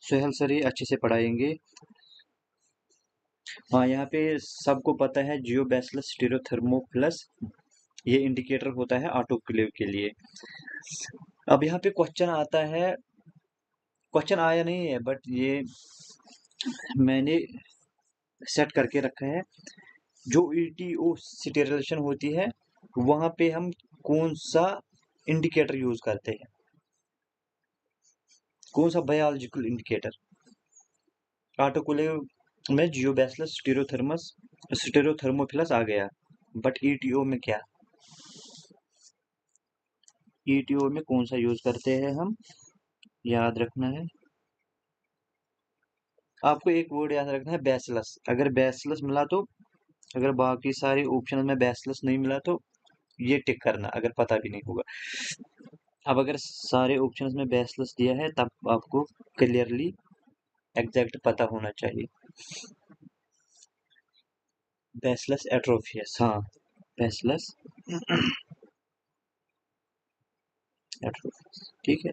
सोहेल सर ही अच्छे से पढ़ाएंगे। हाँ, यहाँ पे सबको पता है जियोबैसिलस स्टीरोथर्मोफिलस ये इंडिकेटर होता है ऑटोक्लेव के लिए। अब यहाँ पे क्वेश्चन आता है, क्वेश्चन आया नहीं है बट ये मैंने सेट करके रखा है। जो ईटीओ स्टीरिलाइजेशन होती है वहां पे हम कौन सा इंडिकेटर यूज करते हैं, कौन सा बायोलॉजिकल इंडिकेटर? ऑटोक्लेव में जियोबैसिलस स्टीरोथर्मोफिलस आ गया, बट ईटीओ में क्या? ईटीओ में कौन सा यूज करते हैं हम, याद रखना है। आपको एक वर्ड याद रखना है, बैसिलस। अगर बैसिलस मिला तो, अगर बाकी सारे ऑप्शन में बैसिलस नहीं मिला तो ये टिक करना, अगर पता भी नहीं होगा। अब अगर सारे ऑप्शंस में बैसिलस दिया है तब आपको क्लियरली एग्जैक्ट पता होना चाहिए। बैसिलस एट्रोफियस, हाँ बैसिलस एट्रोफियस, ठीक है।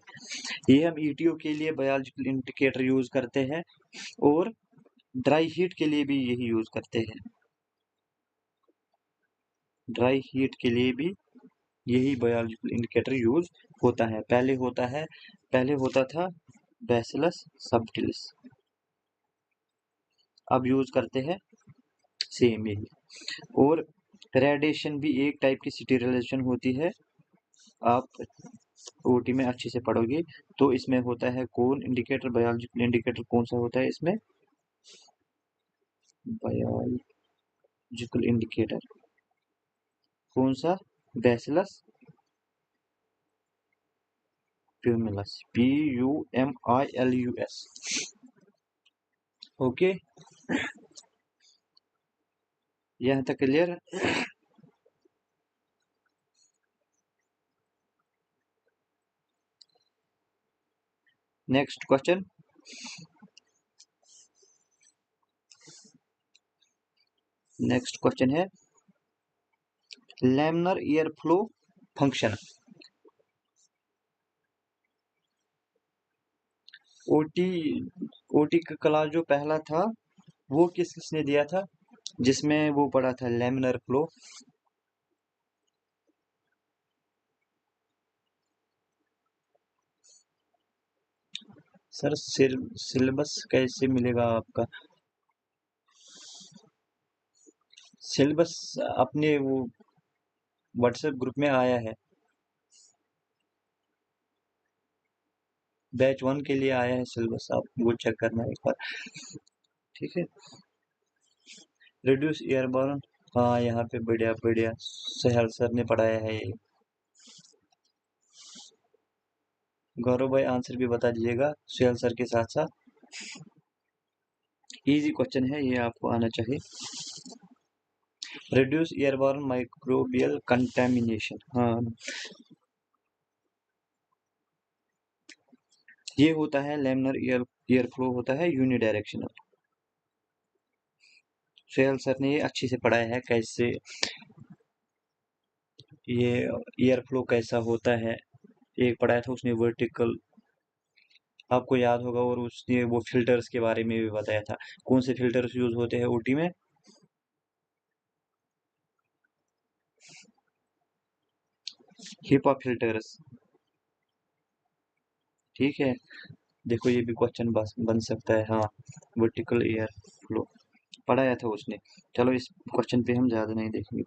ये हम ईटीओ के लिए बायोलॉजिकल इंडिकेटर यूज करते हैं और ड्राई हीट के लिए भी यही यूज करते हैं। ड्राई हीट के लिए भी यही बायोलॉजिकल इंडिकेटर यूज होता है। पहले होता था बैसिलस सबटिलिस, अब यूज करते हैं सेम यही। और रेडिएशन भी एक टाइप की स्टीरिलाइजेशन होती है, आप ओटी में अच्छे से पढ़ोगे तो। इसमें होता है कौन इंडिकेटर, बायोलॉजिकल इंडिकेटर कौन सा होता है इसमें, बायोलॉजिकल इंडिकेटर कौन सा, बैसिलस प्यूमिलस, PUMILUS, ओके। यहाँ तक क्लियर। नेक्स्ट क्वेश्चन, है laminar air flow function. OT OT का क्लास जो पहला था वो किसने दिया था, जिसमें वो पढ़ा था लैमिनर फ्लो। सर सिलेबस कैसे मिलेगा आपका, सिलेबस अपने वो व्हाट्सएप ग्रुप में आया है, बैच 1 के लिए आया है सिलेबस, आप वो चेक करना एक बार, ठीक है। रिड्यूस एयरबॉर्न, हाँ यहाँ पे बढ़िया बढ़िया सहल सर ने पढ़ाया है ये। गौरव भाई आंसर भी बता दीजिएगा सुहेल सर के साथ साथ। इजी क्वेश्चन है ये, आपको आना चाहिए। रिड्यूस एयरबॉर्न माइक्रोबियल कंटेमिनेशन, हाँ ये होता है लैमिनर एयर फ्लो होता है यूनिडायरेक्शनल। सुहेल सर ने ये अच्छे से पढ़ाया है कैसे ये एयर फ्लो कैसा होता है, एक पढ़ाया था उसने वर्टिकल, आपको याद होगा। और उसने वो फिल्टर्स के बारे में भी बताया था, कौन से फिल्टर्स यूज होते हैं ओटी में, हिपा फिल्टर्स, ठीक है। देखो ये भी क्वेश्चन बन सकता है, हाँ वर्टिकल एयर फ्लो पढ़ाया था उसने। चलो इस क्वेश्चन पे हम ज्यादा नहीं देखेंगे।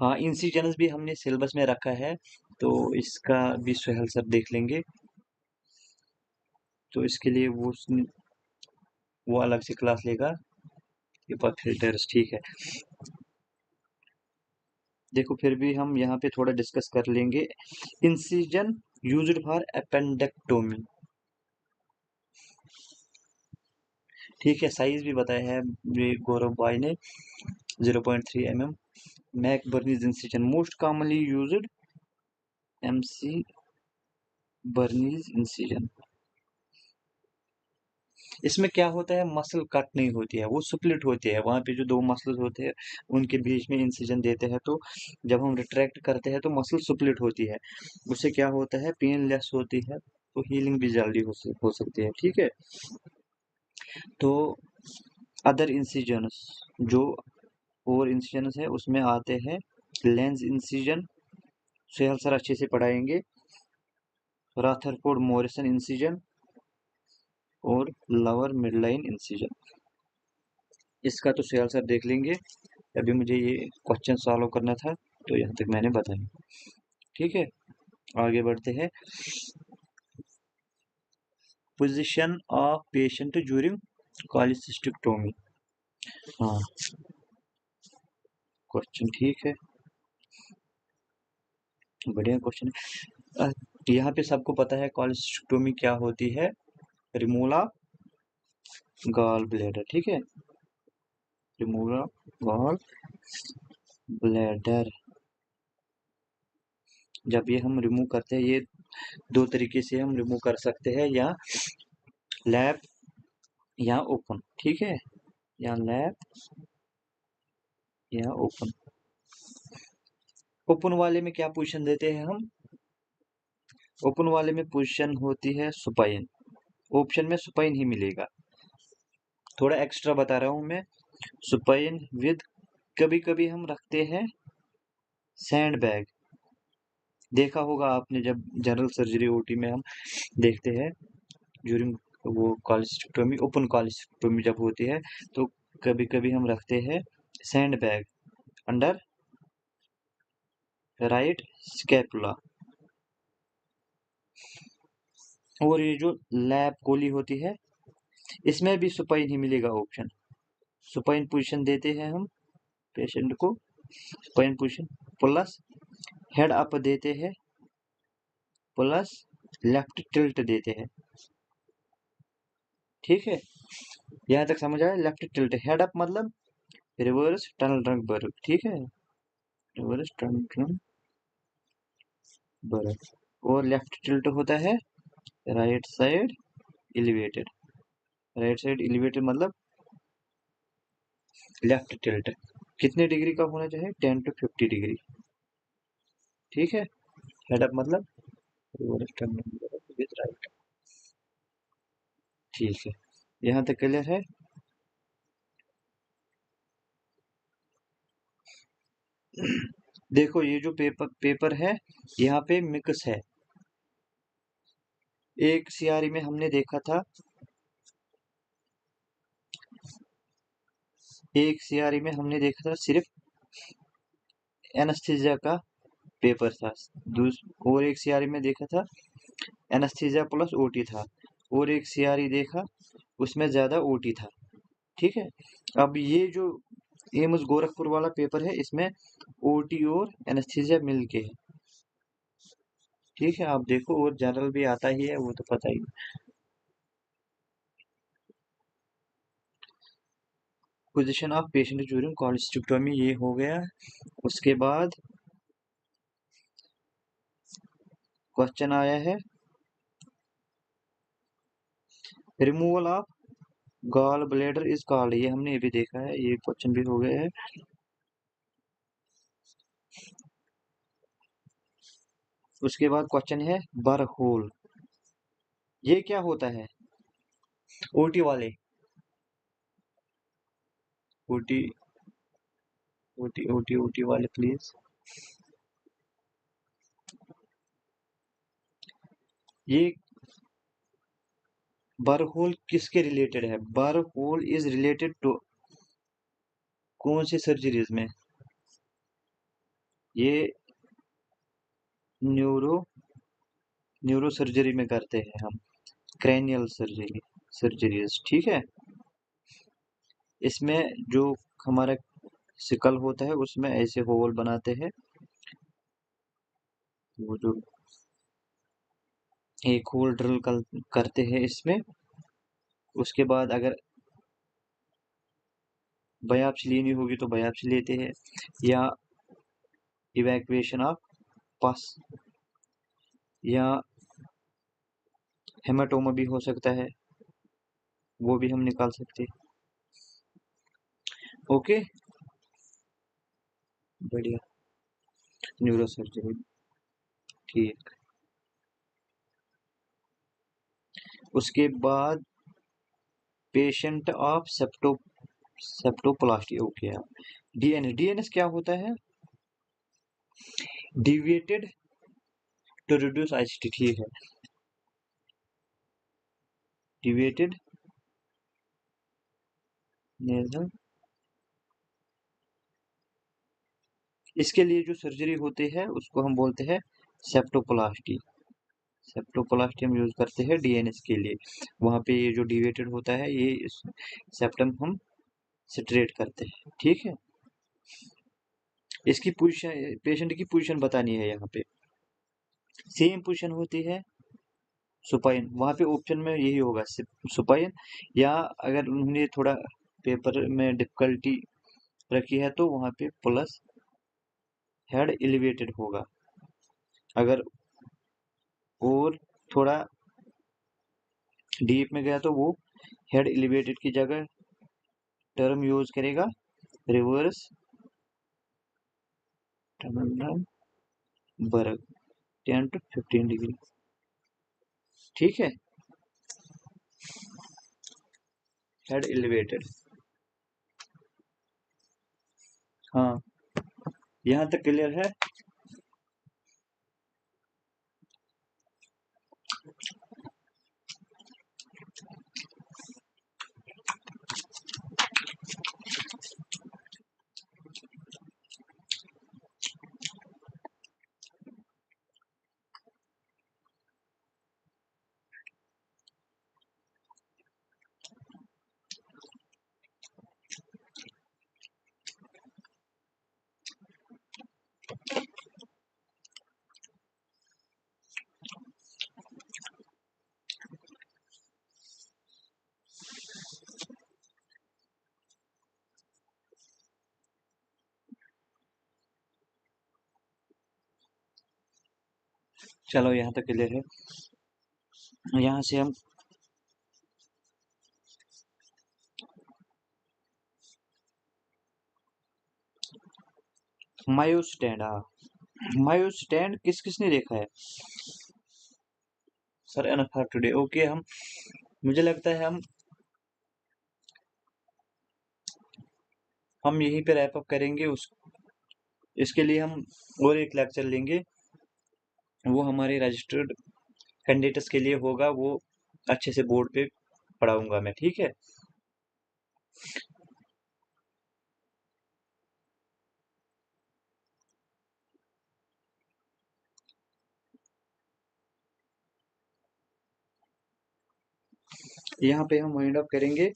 हाँ इंसिजन्स भी हमने सिलेबस में रखा है, तो इसका भी सुहेल सर देख लेंगे, तो इसके लिए वो अलग से क्लास लेगा। ये पर फिल्टर्स, ठीक है। देखो फिर भी हम यहाँ पे थोड़ा डिस्कस कर लेंगे। इंसिजन यूज्ड फॉर एपेंडेक्टोमी, ठीक है। साइज भी बताया है ये गौरव भाई ने, 0.3 mm। McBurney's incision most commonly used, MC Burney's incision. इसमें क्या होता है, मसल कट नहीं होती है, वो स्प्लिट होती है, वहां पे जो दो मसल्स होते हैं उनके बीच में इंसिजन देते हैं, तो जब हम रिट्रैक्ट करते हैं तो मसल स्प्लिट होती है, उससे क्या होता है, पेन लेस होती है, तो हीलिंग भी जल्दी हो सकती है, ठीक है। तो अदर इंसिजन्स, जो और इंसिजन्स है उसमें आते हैं लेंस इंसिजन, सुहेल सर अच्छे से पढ़ाएंगे, राथरफोर्ड मॉरिसन इंसिजन और लोअर मिडलाइन इंसिजन। इसका तो सुहेल सर देख लेंगे, अभी मुझे ये क्वेश्चन सॉल्व करना था तो यहाँ तक मैंने बताया, ठीक है। आगे बढ़ते हैं। पोजीशन ऑफ पेशेंट ड्यूरिंग कॉलिसिस्टेक्टोमी, हाँ क्वेश्चन ठीक है। बढ़िया क्वेश्चन है। यहाँ पे सबको पता है कॉलेस्टोमी क्या होती है, रिमूवल ऑफ गॉल ब्लैडर, ठीक है, रिमूवल ऑफ गॉल ब्लैडर। जब ये हम रिमूव करते हैं, ये दो तरीके से हम रिमूव कर सकते हैं, या लैब या ओपन, ठीक है, या लैब या ओपन। ओपन वाले में क्या पोजीशन देते हैं हम, ओपन वाले में पोजीशन होती है सुपाइन, ऑप्शन में सुपाइन ही मिलेगा। थोड़ा एक्स्ट्रा बता रहा हूं मैं, सुपाइन विद, कभी कभी हम रखते हैं सैंड बैग, देखा होगा आपने जब जनरल सर्जरी ओटी में हम देखते हैं ड्यूरिंग वो कॉलेस्टोमी, ओपन कॉलेस्टोमी जब होती है, तो कभी कभी हम रखते हैं sand bag under right scapula. और ये जो लैब कोली होती है, इसमें भी सुपाइन ही मिलेगा ऑप्शन, सुपाइन पोजीशन देते हैं हम पेशेंट को, supine position plus head up देते हैं, प्लस लेफ्ट टिल्ट देते हैं, ठीक है, यहाँ तक समझ आया। लेफ्ट टिल्ट, हेड अप मतलब रिवर्स टर्न बर्ग, ठीक है, रिवर्स टर्न बर्ग। और लेफ्ट टिल्ट होता है right side elevated, right side elevated मतलब लेफ्ट टिल्ट कितने डिग्री का होना चाहिए, 10 to 50 डिग्री, ठीक है, हेड अप मतलब रिवर्स टर्न विद राइट, ठीक है, यहाँ तक क्लियर है। देखो ये जो पेपर है, यहाँ पे मिक्स है, एक सीआरई में हमने देखा था, एक सीआरई में हमने देखा था सिर्फ एनेस्थीसिया का पेपर था, और एक सीआरई में देखा था एनेस्थीसिया प्लस ओटी था, और एक सीआरई देखा उसमें ज्यादा ओटी था, ठीक है। अब ये जो एम्स गोरखपुर वाला पेपर है, इसमें ओटी और एनेस्थीसिया मिलके है, ठीक है, आप देखो, और जनरल भी आता ही है, वो तो पता ही है। Position of patient during cholecystectomy ये हो गया। उसके बाद क्वेश्चन आया है removal of gall bladder is called, ये हमने ये भी देखा है, ये क्वेश्चन भी हो गया है। उसके बाद क्वेश्चन है बर होल, ये क्या होता है, ओटी वाले, ओटी ओटी ओटी ओटी वाले प्लीज, ये बर होल किसके रिलेटेड है, बर होल इज रिलेटेड टू कौन सी सर्जरीज में, ये न्यूरो सर्जरी में करते हैं हम, क्रैनियल सर्जरीज, ठीक है। इसमें जो हमारा सिकल होता है उसमें ऐसे होल बनाते हैं, वो जो एक होल ड्रिल करते हैं इसमें, उसके बाद अगर बायोप्सी लेनी होगी तो बायोप्सी लेते हैं, या इवैक्यूएशन ऑफ पस, या हेमाटोमा भी हो सकता है, वो भी हम निकाल सकते हैं, ओके, बढ़िया, न्यूरो सर्जरी, ठीक। उसके बाद patient of septoplasty, okay, DNS, DNS क्या होता है, डिविएटेड टू रिड्यूस आईसीटी, ठीक है, डिविएटेड नेजल, इसके लिए जो सर्जरी होती है उसको हम बोलते हैं सेप्टोप्लास्टी, सेप्टोप्लास्टी हम यूज करते हैं डीएनएस के लिए, वहां पे ये जो डिविएटेड होता है, ये सेप्टम हम स्ट्रेट करते हैं, ठीक है। इसकी पोजीशन, पेशेंट की पोजीशन बतानी है यहाँ पे, सेम पोजीशन होती है सुपाइन, वहाँ पे ऑप्शन में यही होगा सुपाइन, या अगर उन्होंने थोड़ा पेपर में डिफिकल्टी रखी है तो वहाँ पे प्लस हेड एलिवेटेड होगा। अगर और थोड़ा डीप में गया तो वो हेड एलिवेटेड की जगह टर्म यूज करेगा रिवर्स बर्ग 10 to 15 डिग्री। ठीक है, हेड एलिवेटेड। हाँ, यहाँ तक क्लियर है। चलो यहाँ तक क्लियर है। यहाँ से हम मायो स्टैंड, हाँ मायो स्टैंड किस किसने देखा है सर? Enough today, okay. हम मुझे लगता है हम यहीं पे रैप अप करेंगे। इसके लिए हम और एक लेक्चर लेंगे, वो हमारे रजिस्टर्ड कैंडिडेट्स के लिए होगा, वो अच्छे से बोर्ड पे पढ़ाऊंगा मैं, ठीक है। यहाँ पे हम वाइंड अप करेंगे,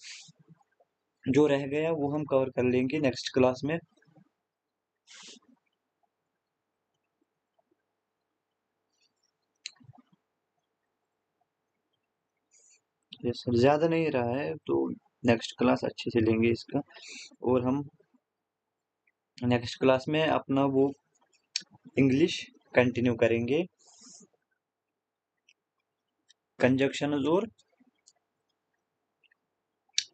जो रह गया वो हम कवर कर लेंगे नेक्स्ट क्लास में। यस सर, ज़्यादा नहीं रहा है तो नेक्स्ट क्लास अच्छे से लेंगे इसका, और हम नेक्स्ट क्लास में अपना वो इंग्लिश कंटिन्यू करेंगे, कंजक्शन और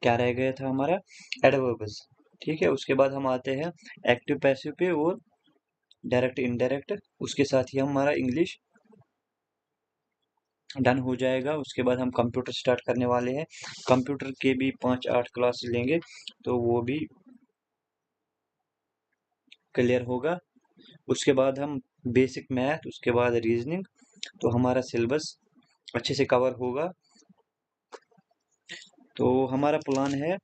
क्या रह गया था हमारा, एडवर्ब्स। ठीक है, उसके बाद हम आते हैं एक्टिव पैसिव पे और डायरेक्ट इनडायरेक्ट, उसके साथ ही हमारा इंग्लिश डन हो जाएगा। उसके बाद हम कंप्यूटर स्टार्ट करने वाले हैं, कंप्यूटर के भी 5-8 क्लास लेंगे तो वो भी क्लियर होगा। उसके बाद हम बेसिक मैथ, उसके बाद रीजनिंग, तो हमारा सिलेबस अच्छे से कवर होगा। तो हमारा प्लान है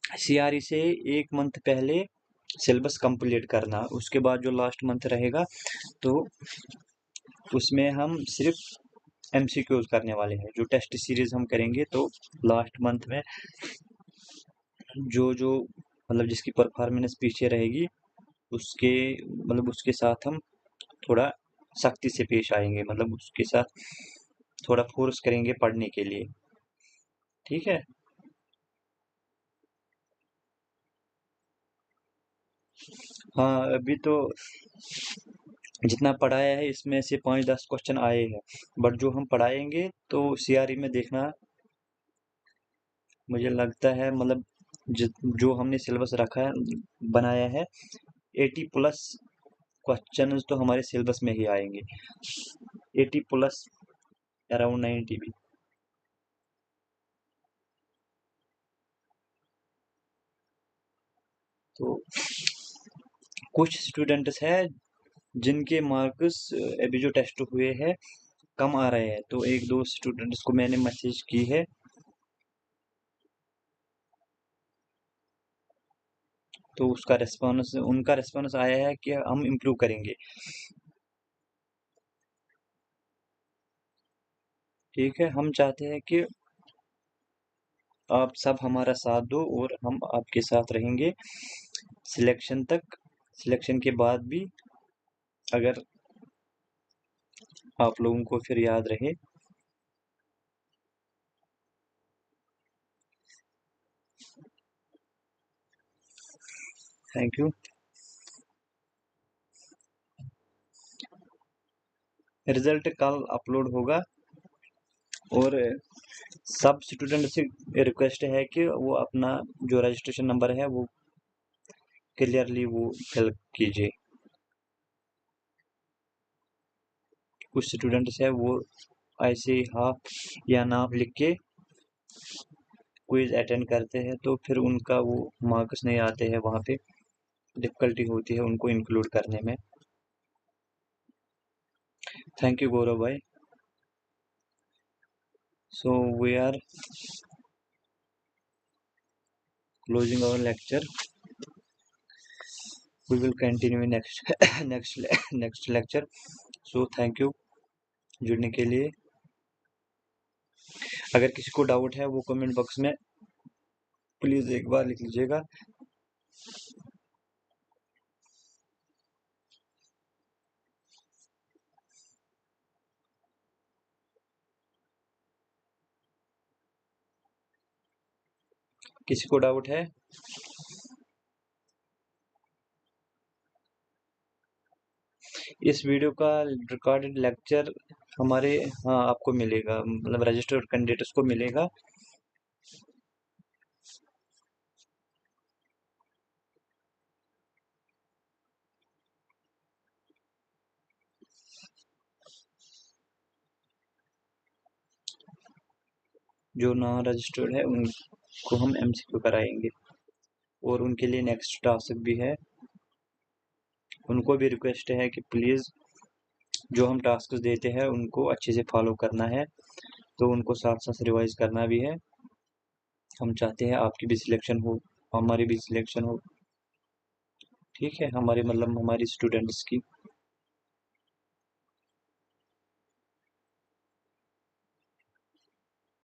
सीआरई से 1 मंथ पहले सिलेबस कंप्लीट करना, उसके बाद जो लास्ट मंथ रहेगा तो उसमें हम सिर्फ एमसीक्यूज करने वाले हैं, जो टेस्ट सीरीज हम करेंगे। तो लास्ट मंथ में जो जो मतलब जिसकी परफॉर्मेंस पीछे रहेगी उसके मतलब उसके साथ हम थोड़ा सख्ती से पेश आएंगे, मतलब उसके साथ थोड़ा फोर्स करेंगे पढ़ने के लिए, ठीक है। हाँ, अभी तो जितना पढ़ाया है इसमें से 5-10 क्वेश्चन आए हैं, बट जो हम पढ़ाएंगे तो सीआरई में देखना, मुझे लगता है मतलब जो हमने सिलेबस रखा है बनाया है 80 प्लस क्वेश्चन तो हमारे सिलेबस में ही आएंगे, 80 प्लस अराउंड 90 भी। तो कुछ स्टूडेंट्स हैं जिनके मार्क्स अभी जो टेस्ट हुए हैं कम आ रहे हैं, तो 1-2 स्टूडेंट्स को मैंने मैसेज की है, तो उसका रेस्पॉन्स उनका रेस्पॉन्स आया है कि हम इम्प्रूव करेंगे। ठीक है, हम चाहते हैं कि आप सब हमारा साथ दो और हम आपके साथ रहेंगे सिलेक्शन तक। सिलेक्शन के बाद भी अगर आप लोगों को फिर याद रहे। Thank you. रिजल्ट कल अपलोड होगा और सब स्टूडेंट से रिक्वेस्ट है कि वो अपना जो रजिस्ट्रेशन नंबर है वो क्लियरली वो फिल कीजिए। कुछ स्टूडेंट्स है वो ऐसे हाफ या नाम लिख के क्विज अटेंड करते हैं तो फिर उनका वो मार्क्स नहीं आते हैं, वहाँ पे डिफिकल्टी होती है उनको इंक्लूड करने में। थैंक यू गौरव भाई। So we are closing our lecture. We will continue in next lecture. So thank you जुड़ने के लिए। अगर किसी को डाउट है वो कमेंट बॉक्स में प्लीज एक बार लिख लीजिएगा। किसी को डाउट है? इस वीडियो का रिकॉर्डेड लेक्चर हमारे आपको मिलेगा, मतलब रजिस्टर्ड कैंडिडेट्स को मिलेगा। जो नॉन रजिस्टर्ड है उनको हम MCQ कराएंगे और उनके लिए नेक्स्ट टास्क भी है। उनको भी रिक्वेस्ट है कि प्लीज़ जो हम टास्क देते हैं उनको अच्छे से फॉलो करना है, तो उनको साथ साथ रिवाइज करना भी है। हम चाहते हैं आपकी भी सिलेक्शन हो, हमारी भी सिलेक्शन हो। ठीक है, हमारे मतलब हमारी स्टूडेंट्स की।